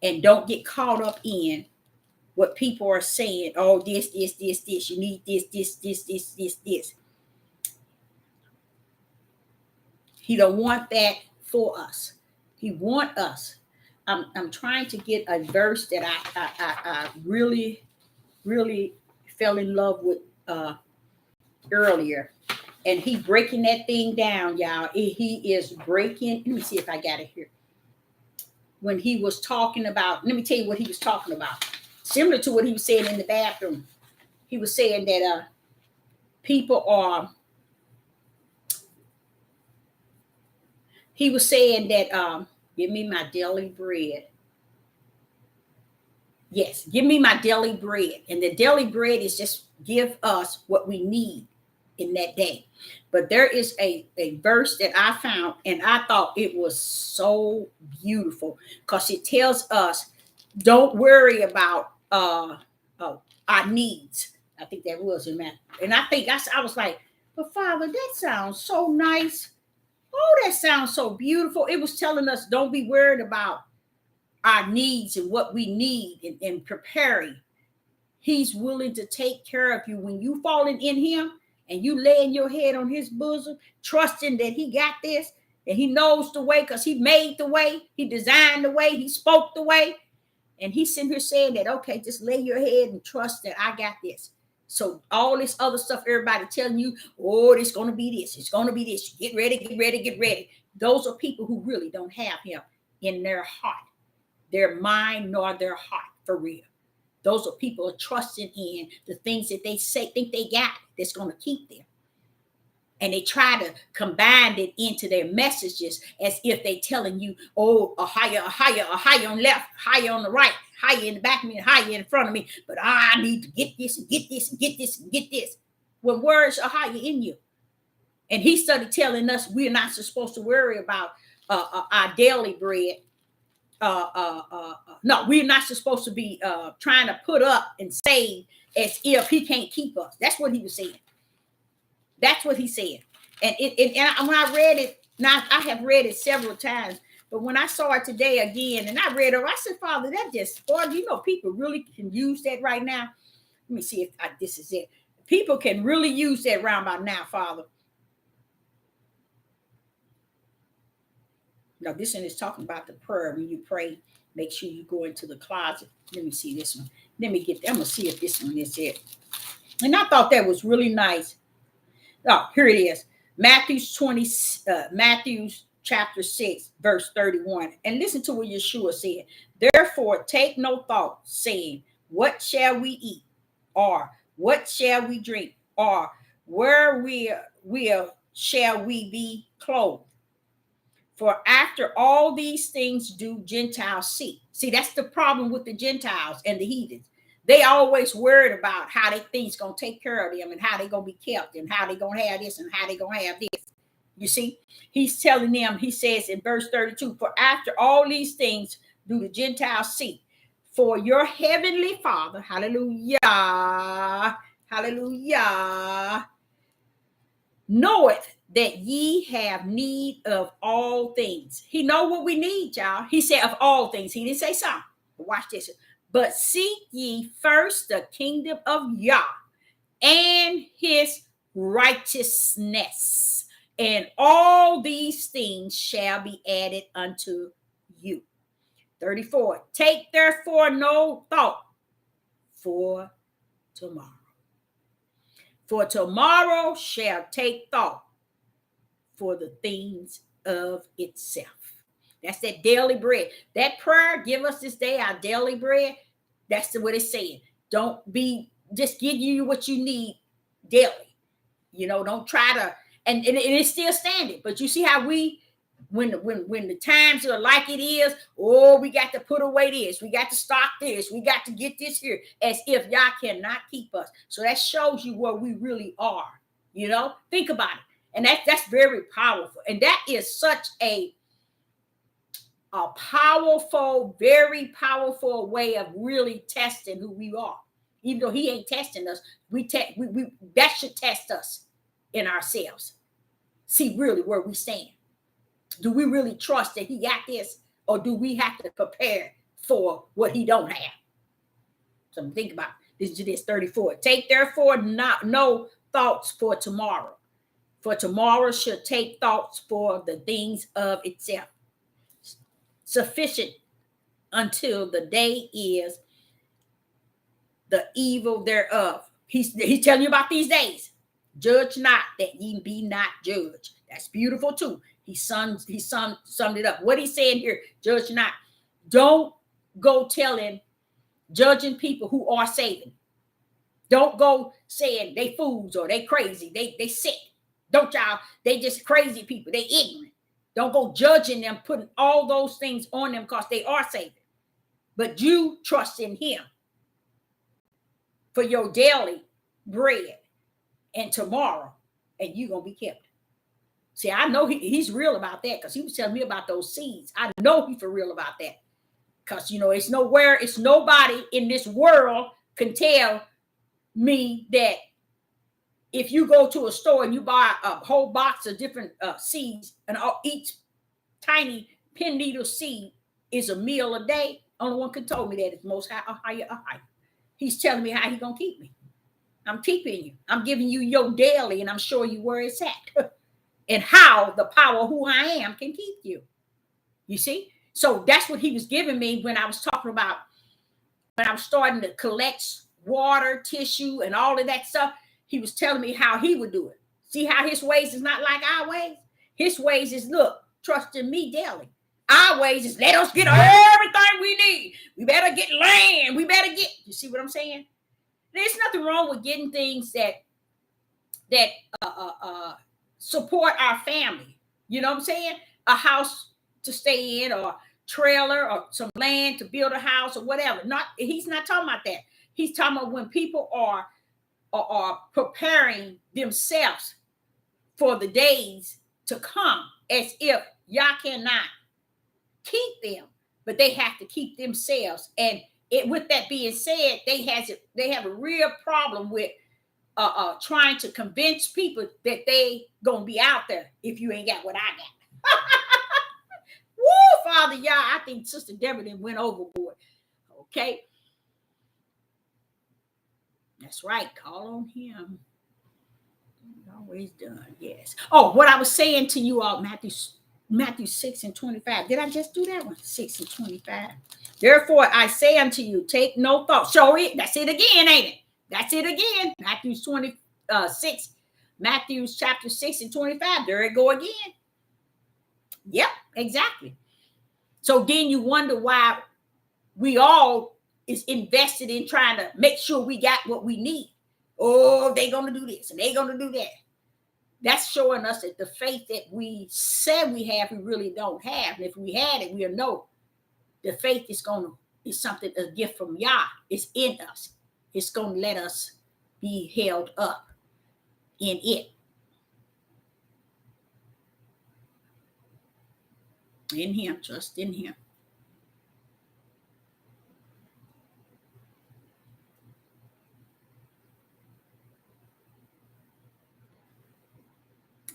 And don't get caught up in what people are saying. Oh, this. You need this. He don't want that for us. He want us. I'm trying to get a verse that I really, really fell in love with earlier. And he breaking that thing down, y'all. He is breaking. Let me see if I got it here. When he was talking about, let me tell you what he was talking about. similar to what he was saying in the bathroom. He was saying that people are. He was saying that give me my daily bread. Yes, give me my daily bread. And the daily bread is just give us what we need in that day. But there is a verse that I found, and I thought it was so beautiful because it tells us don't worry about our needs. I think that was in that. And I was like, but Father, that sounds so nice. Oh, that sounds so beautiful. It was telling us don't be worried about our needs and what we need and preparing. He's willing to take care of you when you falling in him and you laying your head on his bosom, trusting that he got this and he knows the way because he made the way, he designed the way, he spoke the way. And he's sitting here saying that, okay, just lay your head and trust that I got this. So all this other stuff, everybody telling you, oh, it's going to be this. It's going to be this. Get ready, get ready, get ready. Those are people who really don't have him in their heart, their mind, nor their heart for real. Those are people who are trusting in the things that they say, think they got that's going to keep them. And they try to combine it into their messages as if they're telling you, oh, a higher on the left, higher on the right, higher in the back of me, higher in front of me. But I need to get this and get this and get this and get this. When words are higher in you. And he started telling us we're not supposed to worry about our daily bread. No, we're not supposed to be trying to put up and save as if he can't keep us. That's what he was saying. That's what he said. And when I read it, now I have read it several times, but when I saw it today again, and I read it, I said, Father, that just, boy, you know, people really can use that right now. Let me see if this is it. People can really use that round about now, Father. Now, this one is talking about the prayer. When you pray, make sure you go into the closet. Let me see this one. I'm going to see if this one is it. And I thought that was really nice. Oh, here it is. Matthew chapter 6, verse 31. And listen to what Yeshua said. Therefore, take no thought, saying, what shall we eat? Or what shall we drink? Or where shall we be clothed? For after all these things do Gentiles seek. See, that's the problem with the Gentiles and the heathens. They always worried about how they think's going to take care of them and how they going to be kept and how they going to have this and how they going to have this. You see, he's telling them, he says in verse 32, for after all these things do the Gentiles seek. For your heavenly Father, hallelujah, hallelujah, knoweth that ye have need of all things. He know what we need, y'all. He said of all things. He didn't say some. But watch this. But seek ye first the kingdom of Yah and his righteousness, and all these things shall be added unto you. 34. Take therefore no thought for tomorrow. For tomorrow shall take thought for the things of itself. That's that daily bread. That prayer, give us this day our daily bread. That's what it's saying. Don't be, just give you what you need daily. You know, don't try to, and it's still standing. But you see how we, when the times are like it is, oh, we got to put away this. We got to stock this. We got to get this here, as if y'all cannot keep us. So that shows you where we really are. You know, think about it. And that's very powerful. And that is such a powerful, very powerful way of really testing who we are. Even though he ain't testing us, that should test us in ourselves. See really where we stand. Do we really trust that he got this, or do we have to prepare for what he don't have? So think about it. This 34. Take therefore no thoughts for tomorrow. For tomorrow shall take thoughts for the things of itself. Sufficient until the day is the evil thereof. He's telling you about these days. Judge not that ye be not judged. That's beautiful too. He summed it up. What he's saying here, judge not. Don't go telling judging people who are saving. Don't go saying they fools or they crazy, they sick. Don't y'all, they just crazy people, they ignorant. Don't go judging them, putting all those things on them because they are saving. But you trust in him for your daily bread and tomorrow, and you're going to be kept. See, I know he's real about that because he was telling me about those seeds. I know he's for real about that because, it's nowhere, it's nobody in this world can tell me that if you go to a store and you buy a whole box of different seeds and each tiny pin needle seed is a meal a day, only one can tell me that it's most high. He's telling me how he's going to keep me. I'm keeping you. I'm giving you your daily, and I'm showing you where it's at and how the power of who I am can keep you. You see? So that's what he was giving me when I was talking about when I was starting to collect water, tissue, and all of that stuff. He was telling me how he would do it. See how his ways is not like our ways? His ways is, look, trust in me daily. Our ways is let us get everything we need. We better get land. We better get, you see what I'm saying? There's nothing wrong with getting things that support our family. You know what I'm saying? A house to stay in, or trailer, or some land to build a house, or whatever. He's not talking about that. He's talking about when people are preparing themselves for the days to come, as if y'all cannot keep them, but they have to keep themselves. And with that being said, they have a real problem with trying to convince people that they gonna be out there if you ain't got what I got. Woo, Father, y'all! I think Sister Deborah went overboard. Okay, that's right. Call on him. Always done. Yes. Oh, what I was saying to you all, Matthew 6:25. Did I just do that one? 6:25. Therefore, I say unto you, take no thought. Show it. That's it again, ain't it? That's it again. Matthew 26. Matthew chapter 6:25. There it go again. Yep, exactly. So then you wonder why we all is invested in trying to make sure we got what we need. Oh, they're going to do this and they're going to do that. That's showing us that the faith that we said we have, we really don't have. And if we had it, we'll know the faith is something, a gift from Yah. It's in us. It's going to let us be held up in it. In him, trust in him.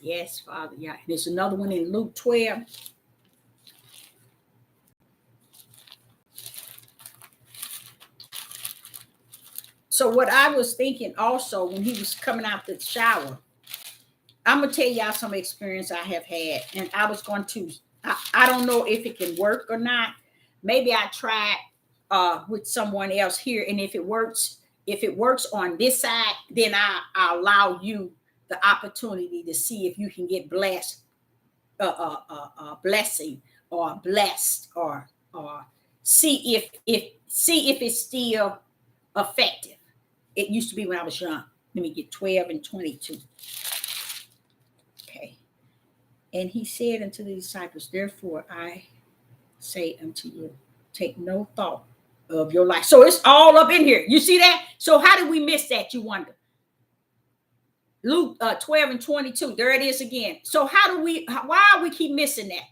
Yes, Father. Yeah. There's another one in Luke 12. So what I was thinking also when he was coming out the shower, I'm going to tell y'all some experience I have had. And I was going to, I don't know if it can work or not. Maybe I try with someone else here. And if it works on this side, then I allow you the opportunity to see if you can get blessed, blessing, or blessed, or see if it's still effective. It used to be when I was young. Let me get 12 and 22. Okay. And he said unto the disciples, therefore I say unto you, take no thought of your life. So it's all up in here. You see that? So how did we miss that, you wonder? Luke 12 and 22. There it is again. So why we keep missing that?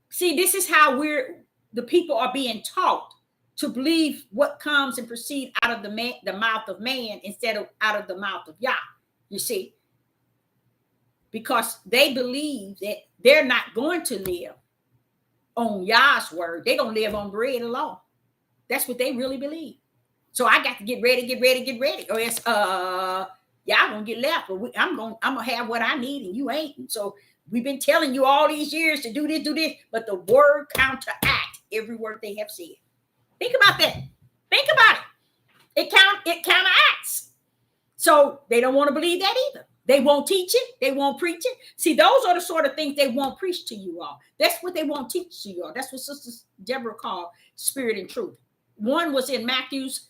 See, this is how the people are being taught to believe what comes and proceed out of the mouth of man instead of out of the mouth of Yah. You see, because they believe that they're not going to live on Yah's word. They're going to live on bread alone. That's what they really believe. So I got to get ready. Or else, y'all gonna get left. But I'm gonna have what I need, and you ain't. And so we've been telling you all these years to do this, but the word counteract every word they have said. Think about that. Think about it. It counteracts. So they don't want to believe that either. They won't teach it. They won't preach it. See, those are the sort of things they won't preach to you all. That's what they won't teach to you all. That's what Sister Deborah called spirit and truth. One was in Matthew's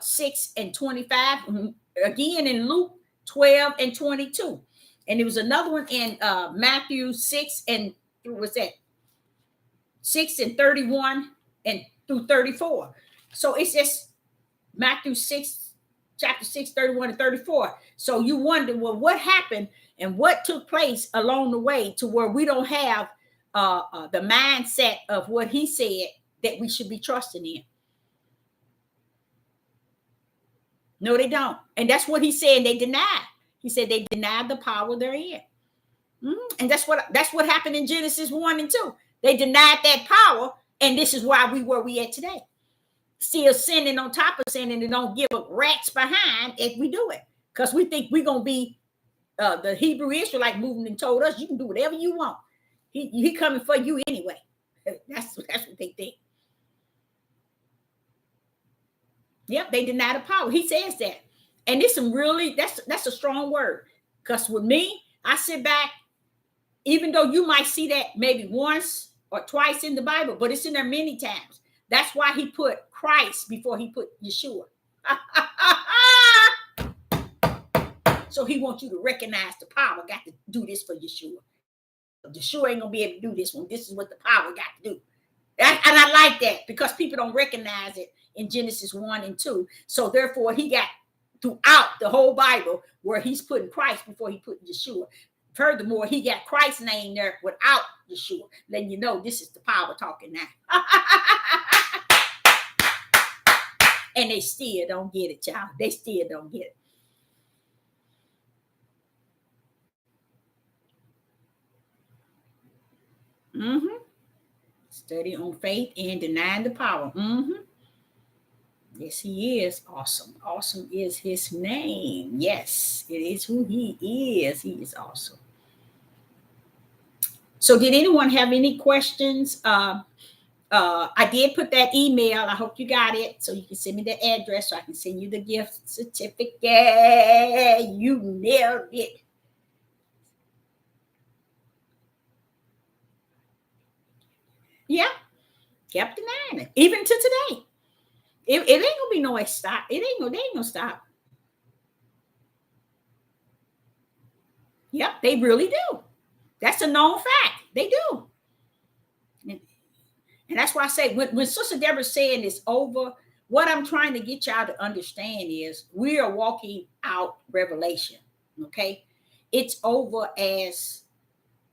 6 and 25, again in Luke 12 and 22. And there was another one in Matthew 6 and was that 6 and 31 and through 34. So it's just Matthew 6, chapter 6, 31 and 34. So you wonder, well, what happened and what took place along the way to where we don't have the mindset of what he said that we should be trusting in. No, they don't. And that's what he said they denied. He said they denied the power they're in. And that's what happened in Genesis 1 and 2. They denied that power, and this is why we where we at today. Still sinning on top of sinning and don't give a rat's behind if we do it. Because we think we're going to be the Hebrew Israelite movement and told us you can do whatever you want. He coming for you anyway. That's what they think. Yep, they deny the power. He says that. And it's some really, that's a strong word. Because with me, I sit back, even though you might see that maybe once or twice in the Bible, but it's in there many times. That's why he put Christ before he put Yeshua. So he wants you to recognize the power. Got to do this for Yeshua. Yeshua ain't going to be able to do this one. This is what the power got to do. And I like that because people don't recognize it in Genesis 1 and 2. So therefore, he got throughout the whole Bible where he's putting Christ before he put Yeshua. Furthermore, he got Christ's name there without Yeshua. Letting you know this is the power talking now. And they still don't get it, child. They still don't get it. Study on faith and denying the power. Yes, he is awesome. Awesome is his name. Yes, it is who he is. He is awesome. So did anyone have any questions? I did put that email. I hope you got it. So you can send me the address so I can send you the gift certificate. You nailed it. Yeah. Kept denying it. Even to today. It ain't gonna be no stop. They ain't gonna stop. Yep, they really do. That's a known fact. They do. And that's why I say when Sister Deborah's saying it's over, what I'm trying to get y'all to understand is we are walking out revelation. Okay. It's over as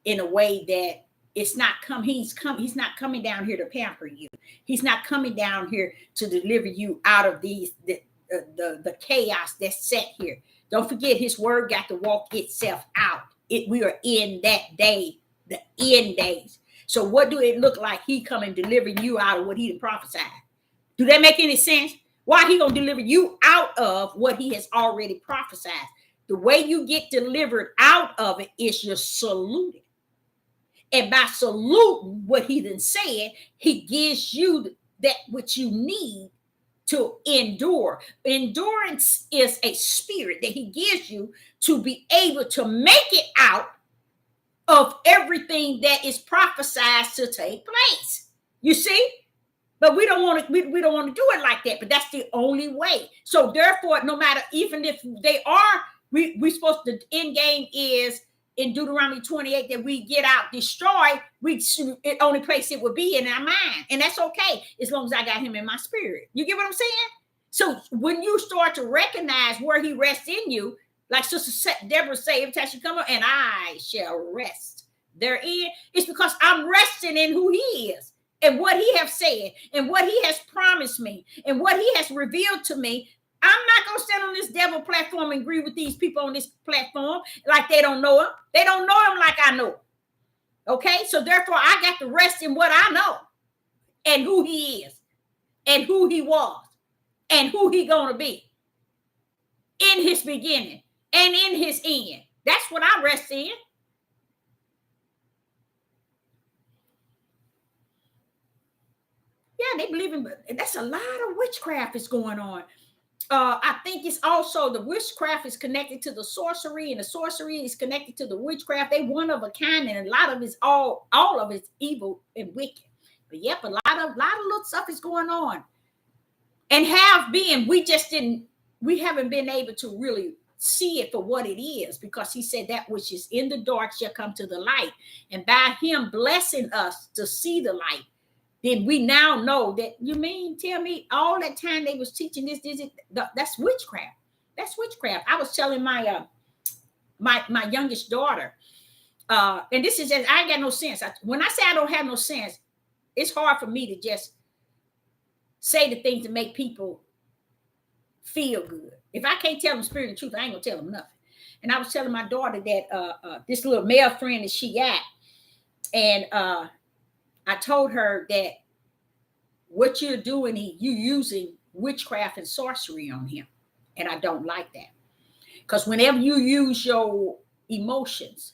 in a way that it's not he's not coming down here to pamper you. He's not coming down here to deliver you out of the chaos that's set here. Don't forget his word got to walk itself out. We are in that day, the end days. So what do it look like he come and deliver you out of what he prophesied? Do that make any sense? Why he gonna deliver you out of what he has already prophesied? The way you get delivered out of it is you're saluted. And by saluting what he then said, he gives you that which you need to endure. Endurance is a spirit that he gives you to be able to make it out of everything that is prophesied to take place. You see? But we don't want to we don't want to do it like that. But that's the only way. So therefore, no matter, even if they are, we supposed to end game is in Deuteronomy 28 that we get out, destroy, it only place it would be in our mind. And that's okay, as long as I got him in my spirit. You get what I'm saying? So when you start to recognize where he rests in you, like Sister Deborah say, every time she come up, and I shall rest therein, it's because I'm resting in who he is and what he has said and what he has promised me and what he has revealed to me. I'm not going to stand on this devil platform and agree with these people on this platform like they don't know him. They don't know him like I know him. Okay? So therefore, I got to rest in what I know and who he is and who he was and who he going to be in his beginning and in his end. That's what I rest in. Yeah, they believe in, that's a lot of witchcraft is going on. I think it's also the witchcraft is connected to the sorcery, and the sorcery is connected to the witchcraft. They one of a kind, and a lot of it's all of it's evil and wicked. But yep, a lot of little stuff is going on. and have been. We haven't been able to really see it for what it is, because he said that which is in the dark shall come to the light. And by him blessing us to see the light, then we now know that, you mean tell me all that time they was teaching this, that's witchcraft. That's witchcraft. I was telling my my youngest daughter, and this is just, I ain't got no sense. When I say I don't have no sense, it's hard for me to just say the things to make people feel good. If I can't tell them spirit and truth, I ain't gonna tell them nothing. And I was telling my daughter that this little male friend that she got, and I told her that what you're doing, you using witchcraft and sorcery on him, and I don't like that, because whenever you use your emotions,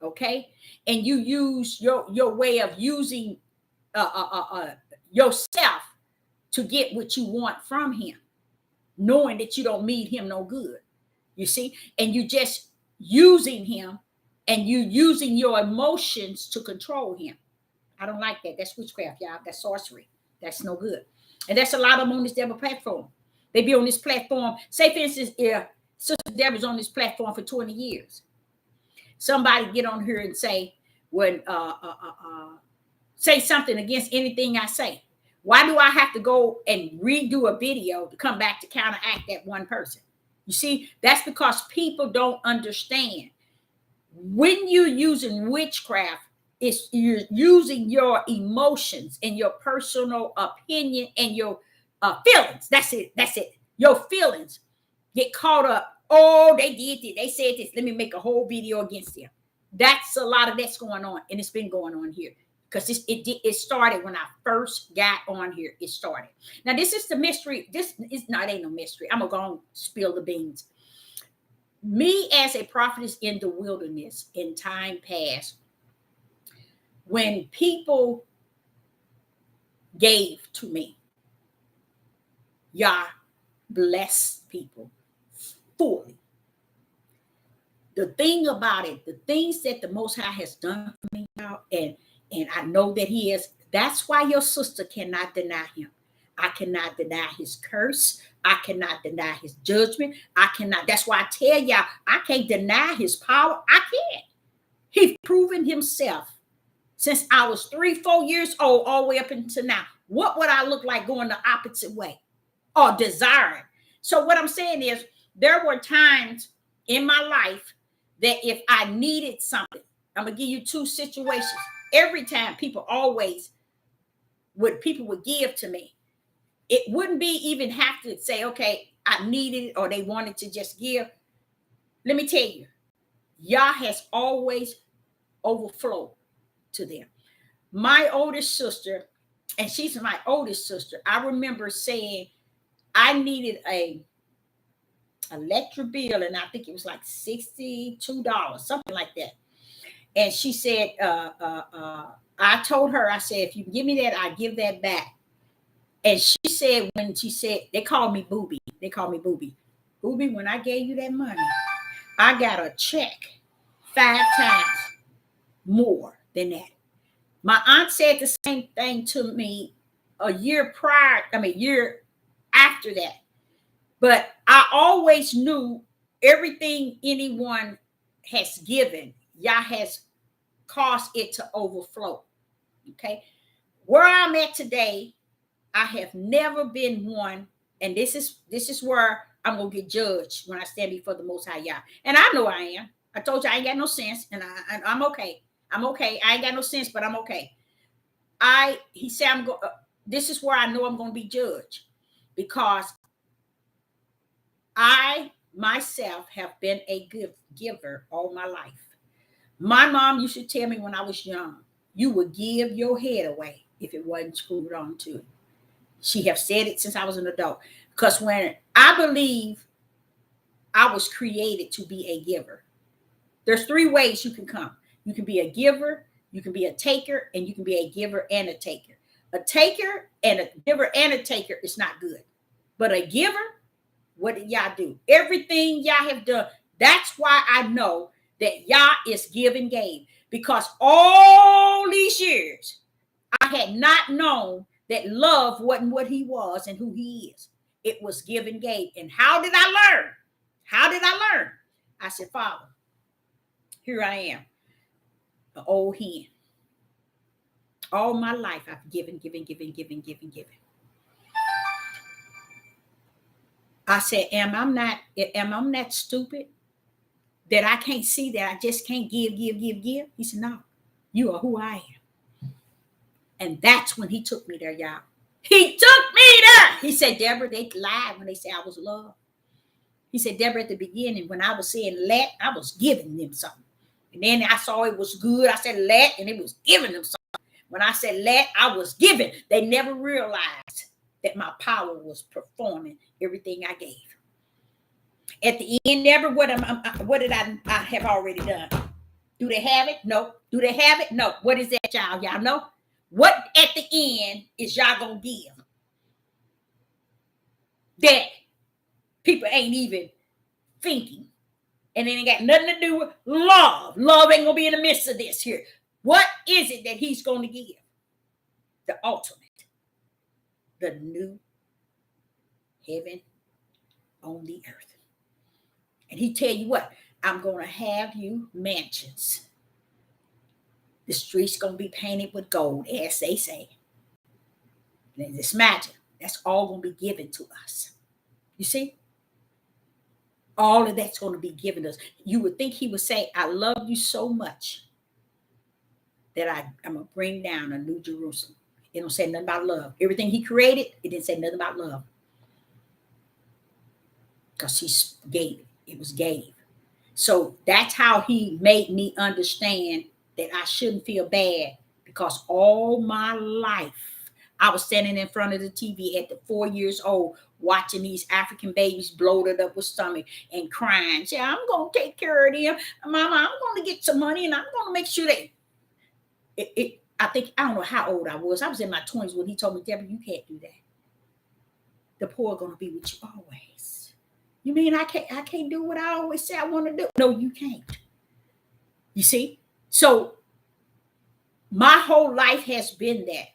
okay, and you use your way of using yourself to get what you want from him, knowing that you don't mean him no good, you see, and you just using him, and you using your emotions to control him. I don't like that. That's witchcraft, y'all. That's sorcery. That's no good. And that's a lot of them on this devil platform. They be on this platform. Say, for instance, Sister Deborah's on this platform for 20 years. Somebody get on here and say, say something against anything I say. Why do I have to go and redo a video to come back to counteract that one person? You see, that's because people don't understand. When you're using witchcraft, you're using your emotions and your personal opinion and your feelings. That's it. That's it. Your feelings get caught up. Oh, they did this. They said this. Let me make a whole video against them. That's a lot of that's going on, and it's been going on here, because it started when I first got on here. It started. Now, this is the mystery. This is not, ain't no mystery. I'm gonna go and spill the beans. Me as a prophetess in the wilderness in time past, when people gave to me, Yah blessed people fully. The thing about it, the things that the Most High has done for me now, and I know that He is. That's why your sister cannot deny Him. I cannot deny His curse. I cannot deny His judgment. I cannot. That's why I tell y'all, I can't deny His power. I can't. He's proven Himself since I was 3-4 years old, all the way up until now. What would I look like going the opposite way or desiring? So what I'm saying is, there were times in my life that if I needed something, I'm gonna give you 2 situations. Every time people would give to me, it wouldn't be even have to say, okay, I needed it, or they wanted to just give. Let me tell you, Yah has always overflowed to them. My oldest sister, and she's my oldest sister, I remember saying I needed a electric bill, and I think it was like $62, something like that. And she said, I told her, I said, if you give me that, I give that back. And she said, when she said, they called me Booby. They called me Booby. Booby, when I gave you that money, I got a check 5 times more than that. My aunt said the same thing to me a year after that. But I always knew everything anyone has given, Yah has caused it to overflow. Okay. Where I'm at today, I have never been one, and this is where I'm gonna get judged when I stand before the Most High Yah. And I know I am. I told you I ain't got no sense, and I'm okay. I'm okay. I ain't got no sense, but I'm okay. He said I'm going. This is where I know I'm going to be judged, because I myself have been a good giver all my life. My mom used to tell me when I was young, you would give your head away if it wasn't screwed on to it. She have said it since I was an adult, because when I believe I was created to be a giver, there's 3 ways you can come. You can be a giver, you can be a taker, and you can be a giver and a taker. A taker and a giver and a taker is not good. But a giver, what did Yah do? Everything Yah have done. That's why I know that Yah is give and gave. Because all these years, I had not known that love wasn't what he was and who he is. It was give and gave. And how did I learn? How did I learn? I said, Father, here I am, an old hen. All my life I've given. I said, am I not stupid that I can't see that I just can't give? He said, no, you are who I am. And that's when he took me there, y'all. He took me there. He said, Deborah, they lied when they said I was loved. He said, Deborah, at the beginning, when I was saying let, I was giving them something. And then I saw it was good. I said let, and it was giving them something. When I said let, I was giving. They never realized that my power was performing everything I gave. At the end, never what did I have already done? Do they have it? No. Do they have it? No. What is that, y'all? Y'all know? What at the end is y'all gonna give? That people ain't even thinking. And it ain't got nothing to do with love. Love ain't gonna be in the midst of this here. What is it that he's gonna give? The ultimate. The new heaven on the earth. And he tell you what, I'm gonna have you mansions. The streets gonna be painted with gold, as they say. And just imagine, that's all gonna be given to us. You see? All of that's going to be given us. You would think he would say, I love you so much that I'm going to bring down a new Jerusalem. It don't say nothing about love. Everything he created, it didn't say nothing about love. Because he gave it. It was gave. So that's how he made me understand that I shouldn't feel bad, because all my life I was standing in front of the TV at the 4 years old, watching these African babies bloated up with stomach and crying. Say, I'm going to take care of them. Mama, I'm going to get some money and I'm going to make sure that I don't know how old I was. I was in my 20s when he told me, Deborah, you can't do that. The poor are going to be with you always. You mean I can't do what I always say I want to do? No, you can't. You see? So my whole life has been that.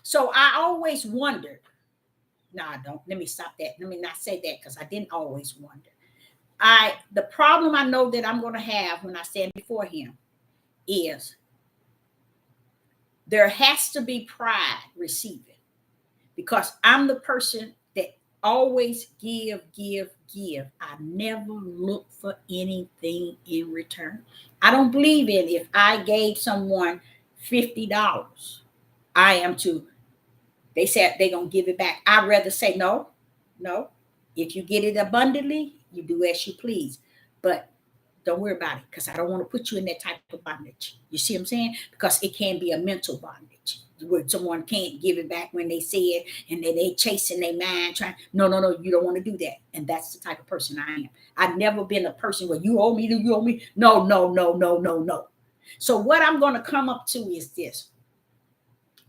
So I always wondered. No, I don't. Let me stop that. Let me not say that, because I didn't always wonder. The problem I know that I'm going to have when I stand before him is there has to be pride receiving, because I'm the person that always give. I never look for anything in return. I don't believe in if I gave someone $50, I am to. They said they're going to give it back. I'd rather say no. If you get it abundantly, you do as you please. But don't worry about it, because I don't want to put you in that type of bondage. You see what I'm saying? Because it can be a mental bondage where someone can't give it back when they say it, and then they chasing their mind trying. No, you don't want to do that. And that's the type of person I am. I've never been a person where you owe me, you owe me. No. So what I'm going to come up to is this.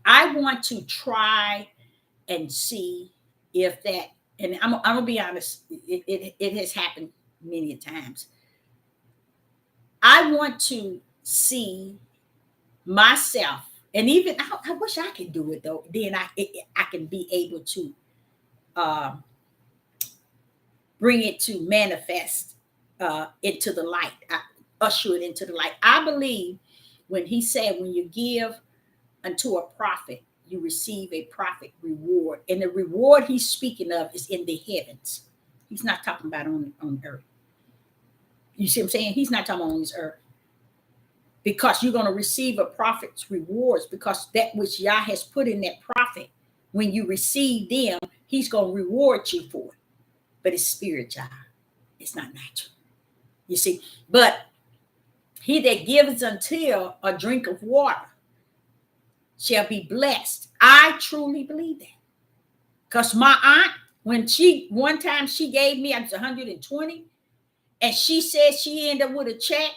I want to try and see if that, and I'm gonna be honest, it has happened many times. I want to see myself, and even I wish I could do it though. Then I can be able to bring it to manifest into the light, usher it into the light. I believe when he said, when you give unto a prophet, you receive a prophet reward. And the reward he's speaking of is in the heavens. He's not talking about on earth. You see what I'm saying? He's not talking on this earth. Because you're going to receive a prophet's rewards, because that which Yah has put in that prophet, when you receive them, he's going to reward you for it. But it's spiritual. It's not natural. You see? But he that gives until a drink of water shall be blessed. I truly believe that. Because my aunt, one time she gave me, I was 120, and she said she ended up with a check,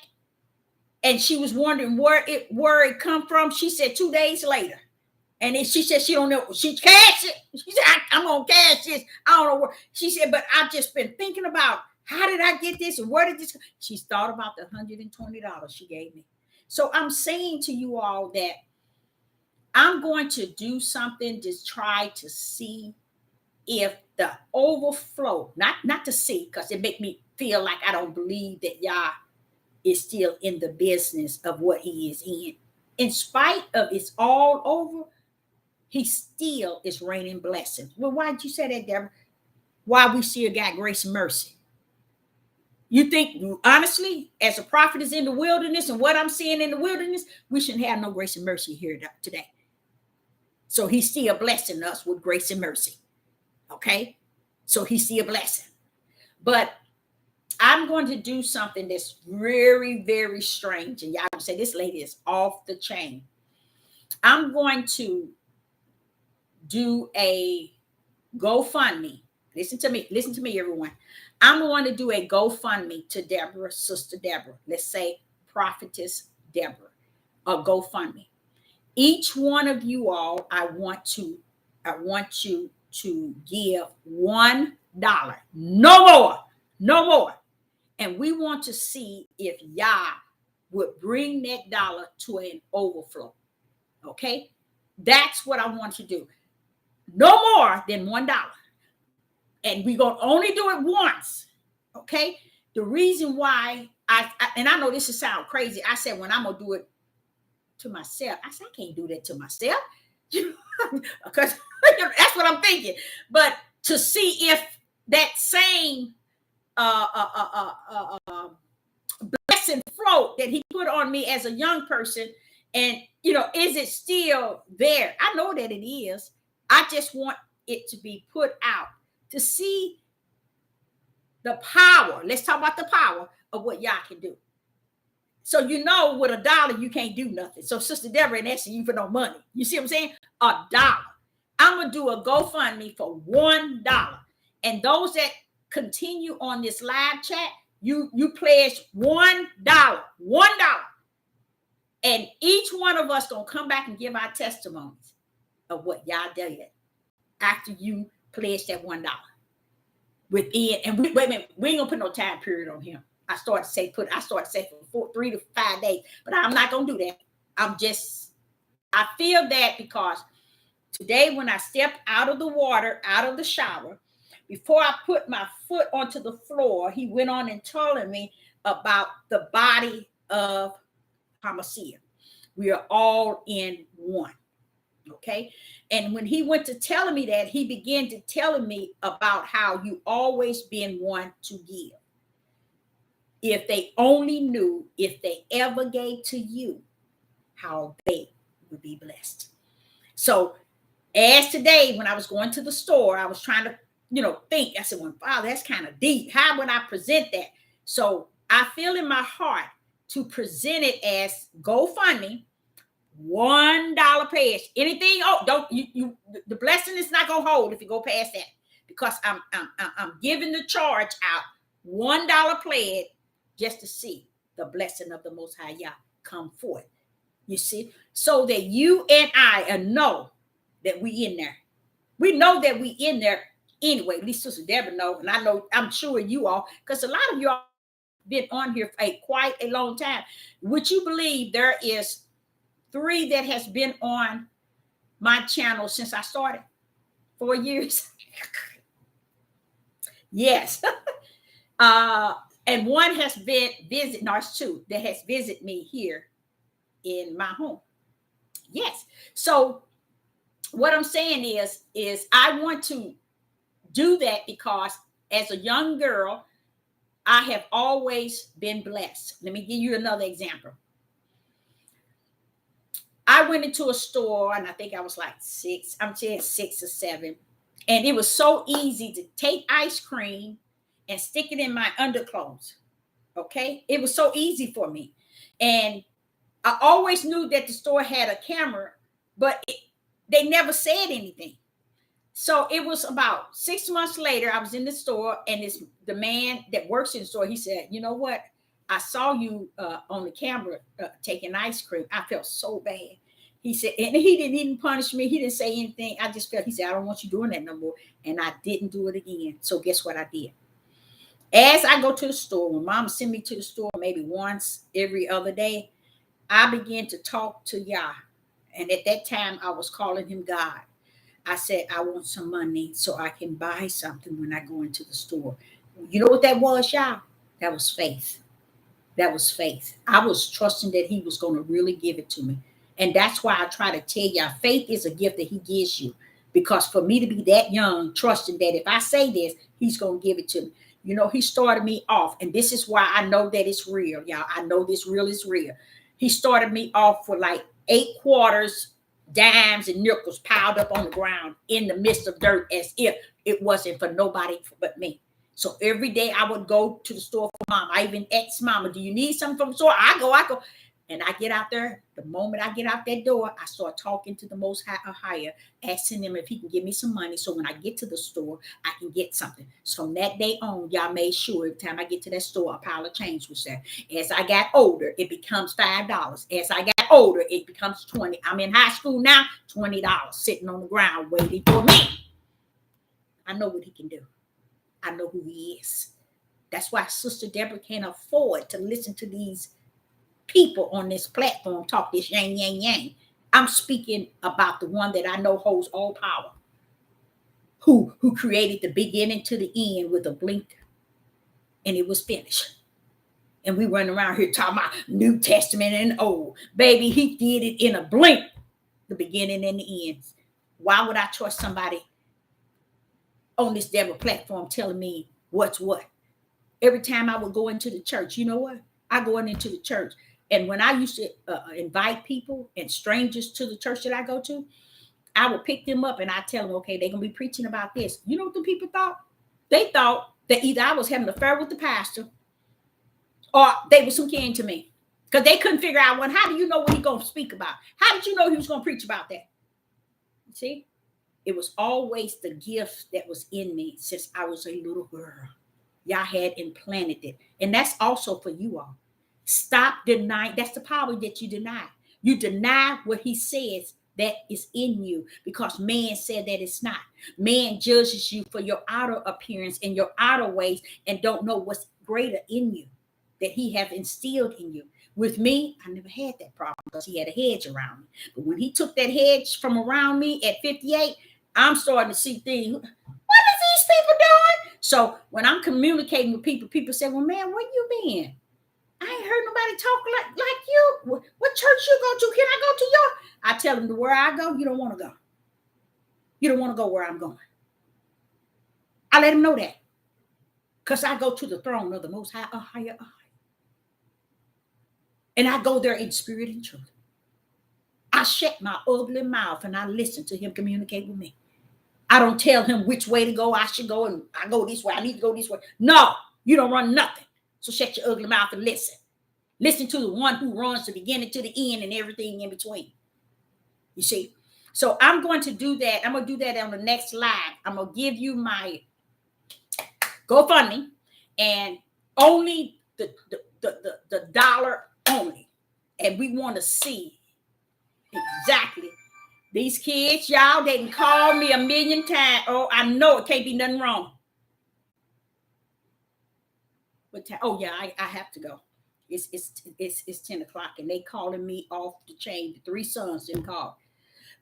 and she was wondering where it come from. She said 2 days later. And then she said she don't know. She cashed it. She said, I'm going to cash this. I don't know where. She said, but I've just been thinking about how did I get this and where did this come? She's thought about the $120 she gave me. So I'm saying to you all that I'm going to do something to try to see if the overflow, not to see, because it make me feel like I don't believe that Yah is still in the business of what he is in. In spite of it's all over, he still is raining blessings. Well, why did you say that, Deborah? Why we still got grace and mercy? You think, honestly, as a prophet is in the wilderness and what I'm seeing in the wilderness, we shouldn't have no grace and mercy here today. So he's still blessing us with grace and mercy. Okay? So he's still blessing. But I'm going to do something that's very, very strange. And y'all say this lady is off the chain. I'm going to do a GoFundMe. Listen to me, everyone. I'm going to do a GoFundMe to Deborah, Sister Deborah. Let's say Prophetess Deborah, a GoFundMe. Each one of you all, I want you to give $1. No more. And we want to see if Yah would bring that dollar to an overflow. Okay? That's what I want to do. No more than $1. And we're going to only do it once. Okay? The reason why and I know this will sound crazy. I said when I'm going to do it to myself, I said I can't do that to myself. Because that's what I'm thinking. But to see if that same blessing float that he put on me as a young person, and is it still there? I know that it is. I just want it to be put out to see the power. Let's talk about the power of what Yah can do. So with $1 you can't do nothing. So Sister Deborah ain't asking you for no money. You see what I'm saying? $1. I'm gonna do a GoFundMe for $1. And those that continue on this live chat, you pledge $1. $1. And each one of us gonna come back and give our testimonies of what y'all did after you pledge that $1. Within, and wait a minute, we ain't gonna put no time period on him. I started to say for 3 to 5 days, but I'm not gonna do that. I feel that because today when I stepped out of the water, out of the shower, before I put my foot onto the floor, he went on and told me about the body of Hamashiach. We are all in one. Okay. And when he went to telling me that, he began to telling me about how you always been one to give. If they only knew, if they ever gave to you, how they would be blessed. So as today, when I was going to the store, I was trying to, think. I said, well, wow, that's kind of deep. How would I present that? So I feel in my heart to present it as GoFundMe, $1 pledge. Anything? Oh, don't you? The blessing is not gonna hold if you go past that, because I'm giving the charge out $1 pledge just to see the blessing of the Most High Yah come forth. You see, so that you and I know that we in there. We know that we in there anyway. At least Sister Deborah know, and I know. I'm sure you all, because a lot of you all been on here for quite a long time. Would you believe there is 3 that has been on my channel since I started? 4 years. Yes. And one has been visit. No, it's 2 that has visited me here in my home. Yes. So what I'm saying is I want to do that because as a young girl, I have always been blessed. Let me give you another example. I went into a store and I think I was like 6. I'm saying 6 or 7. And it was so easy to take ice cream and stick it in my underclothes. Okay. It was so easy for me. And I always knew that the store had a camera, but they never said anything. So it was about 6 months later, I was in the store, and the man that works in the store, he said, you know what? I saw you on the camera taking ice cream. I felt so bad. He said, and he didn't even punish me. He didn't say anything. I just felt, he said, I don't want you doing that no more. And I didn't do it again. So guess what I did? As I go to the store, when Mama sent me to the store maybe once every other day, I began to talk to Yah. And at that time, I was calling him God. I said, I want some money so I can buy something when I go into the store. You know what that was, y'all? That was faith. That was faith. I was trusting that he was going to really give it to me. And that's why I try to tell y'all, faith is a gift that he gives you. Because for me to be that young, trusting that if I say this, he's going to give it to me. You know, he started me off. And this is why I know that it's real, y'all. I know this real is real. He started me off for like 8 quarters, dimes, and nickels piled up on the ground in the midst of dirt as if it wasn't for nobody but me. So every day I would go to the store for mom. I even asked mama, do you need something from the store? I go. And I get out there. The moment I get out that door, I start talking to the Most High or higher, asking him if he can give me some money. So when I get to the store, I can get something. So from that day on, y'all made sure every time I get to that store, a pile of change was there. As I got older, it becomes $5. As I got older, it becomes 20. I'm in high school now, $20 sitting on the ground waiting for me. I know what he can do. I know who he is. That's why Sister Deborah can't afford to listen to these people on this platform talk this yang, yang, yang. I'm speaking about the one that I know holds all power, who created the beginning to the end with a blink, and it was finished. And we run around here talking about New Testament and Old. Baby, he did it in a blink, the beginning and the end. Why would I trust somebody on this Deborah platform telling me what's what? Every time I would go into the church, you know what? I go into the church. And when I used to invite people and strangers to the church that I go to, I would pick them up and I tell them, okay, they're going to be preaching about this. You know what the people thought? They thought that either I was having an affair with the pastor or they were some kin to me. Because they couldn't figure out, well, how do you know what he's going to speak about? How did you know he was going to preach about that? See? It was always the gift that was in me since I was a little girl. Y'all had implanted it. And that's also for you all. Stop denying. That's the power that you deny. You deny what he says that is in you because man said that it's not. Man judges you for your outer appearance and your outer ways and don't know what's greater in you that he have instilled in you. With me, I never had that problem because he had a hedge around me. But when he took that hedge from around me at 58, I'm starting to see things. What is these people doing? So when I'm communicating with people, people say, well, man, where you been? I ain't heard nobody talk like you. What church you go to? Can I go to yours? I tell them, to where I go, you don't want to go. You don't want to go where I'm going. I let them know that. Because I go to the throne of the Most High, a higher. And I go there in spirit and truth. I shut my ugly mouth and I listen to him communicate with me. I don't tell him which way to go. I should go and I go this way. I need to go this way. No, you don't run nothing. So shut your ugly mouth and listen. Listen to the one who runs the beginning to the end and everything in between. You see? So I'm going to do that. I'm going to do that on the next live. I'm going to give you my GoFundMe and only the dollar only. And we want to see exactly. These kids, y'all, they can call me 1,000,000 times. Oh, I know it can't be nothing wrong. Oh yeah, I have to go. It's 10 o'clock and they calling me off the chain. The 3 sons didn't call.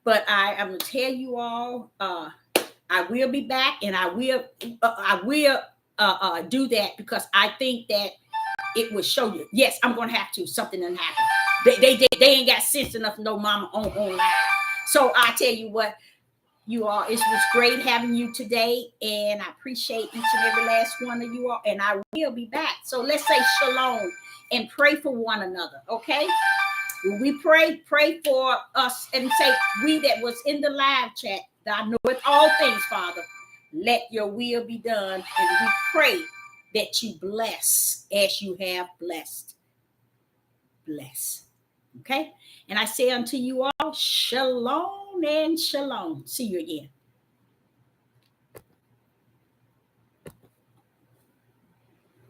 But I'm gonna tell you all, I will be back and I will do that because I think that it will show you. Yes, I'm gonna have to. Something done happen. They ain't got sense enough to know mama on live. So I tell you what, you all, it was great having you today, and I appreciate each and every last one of you all, and I will be back. So let's say shalom and pray for one another, okay? When we pray for us and say, we that was in the live chat, that I know with all things, Father, let your will be done, and we pray that you bless as you have blessed. Bless. Okay? And I say unto you all, shalom and shalom. See you again.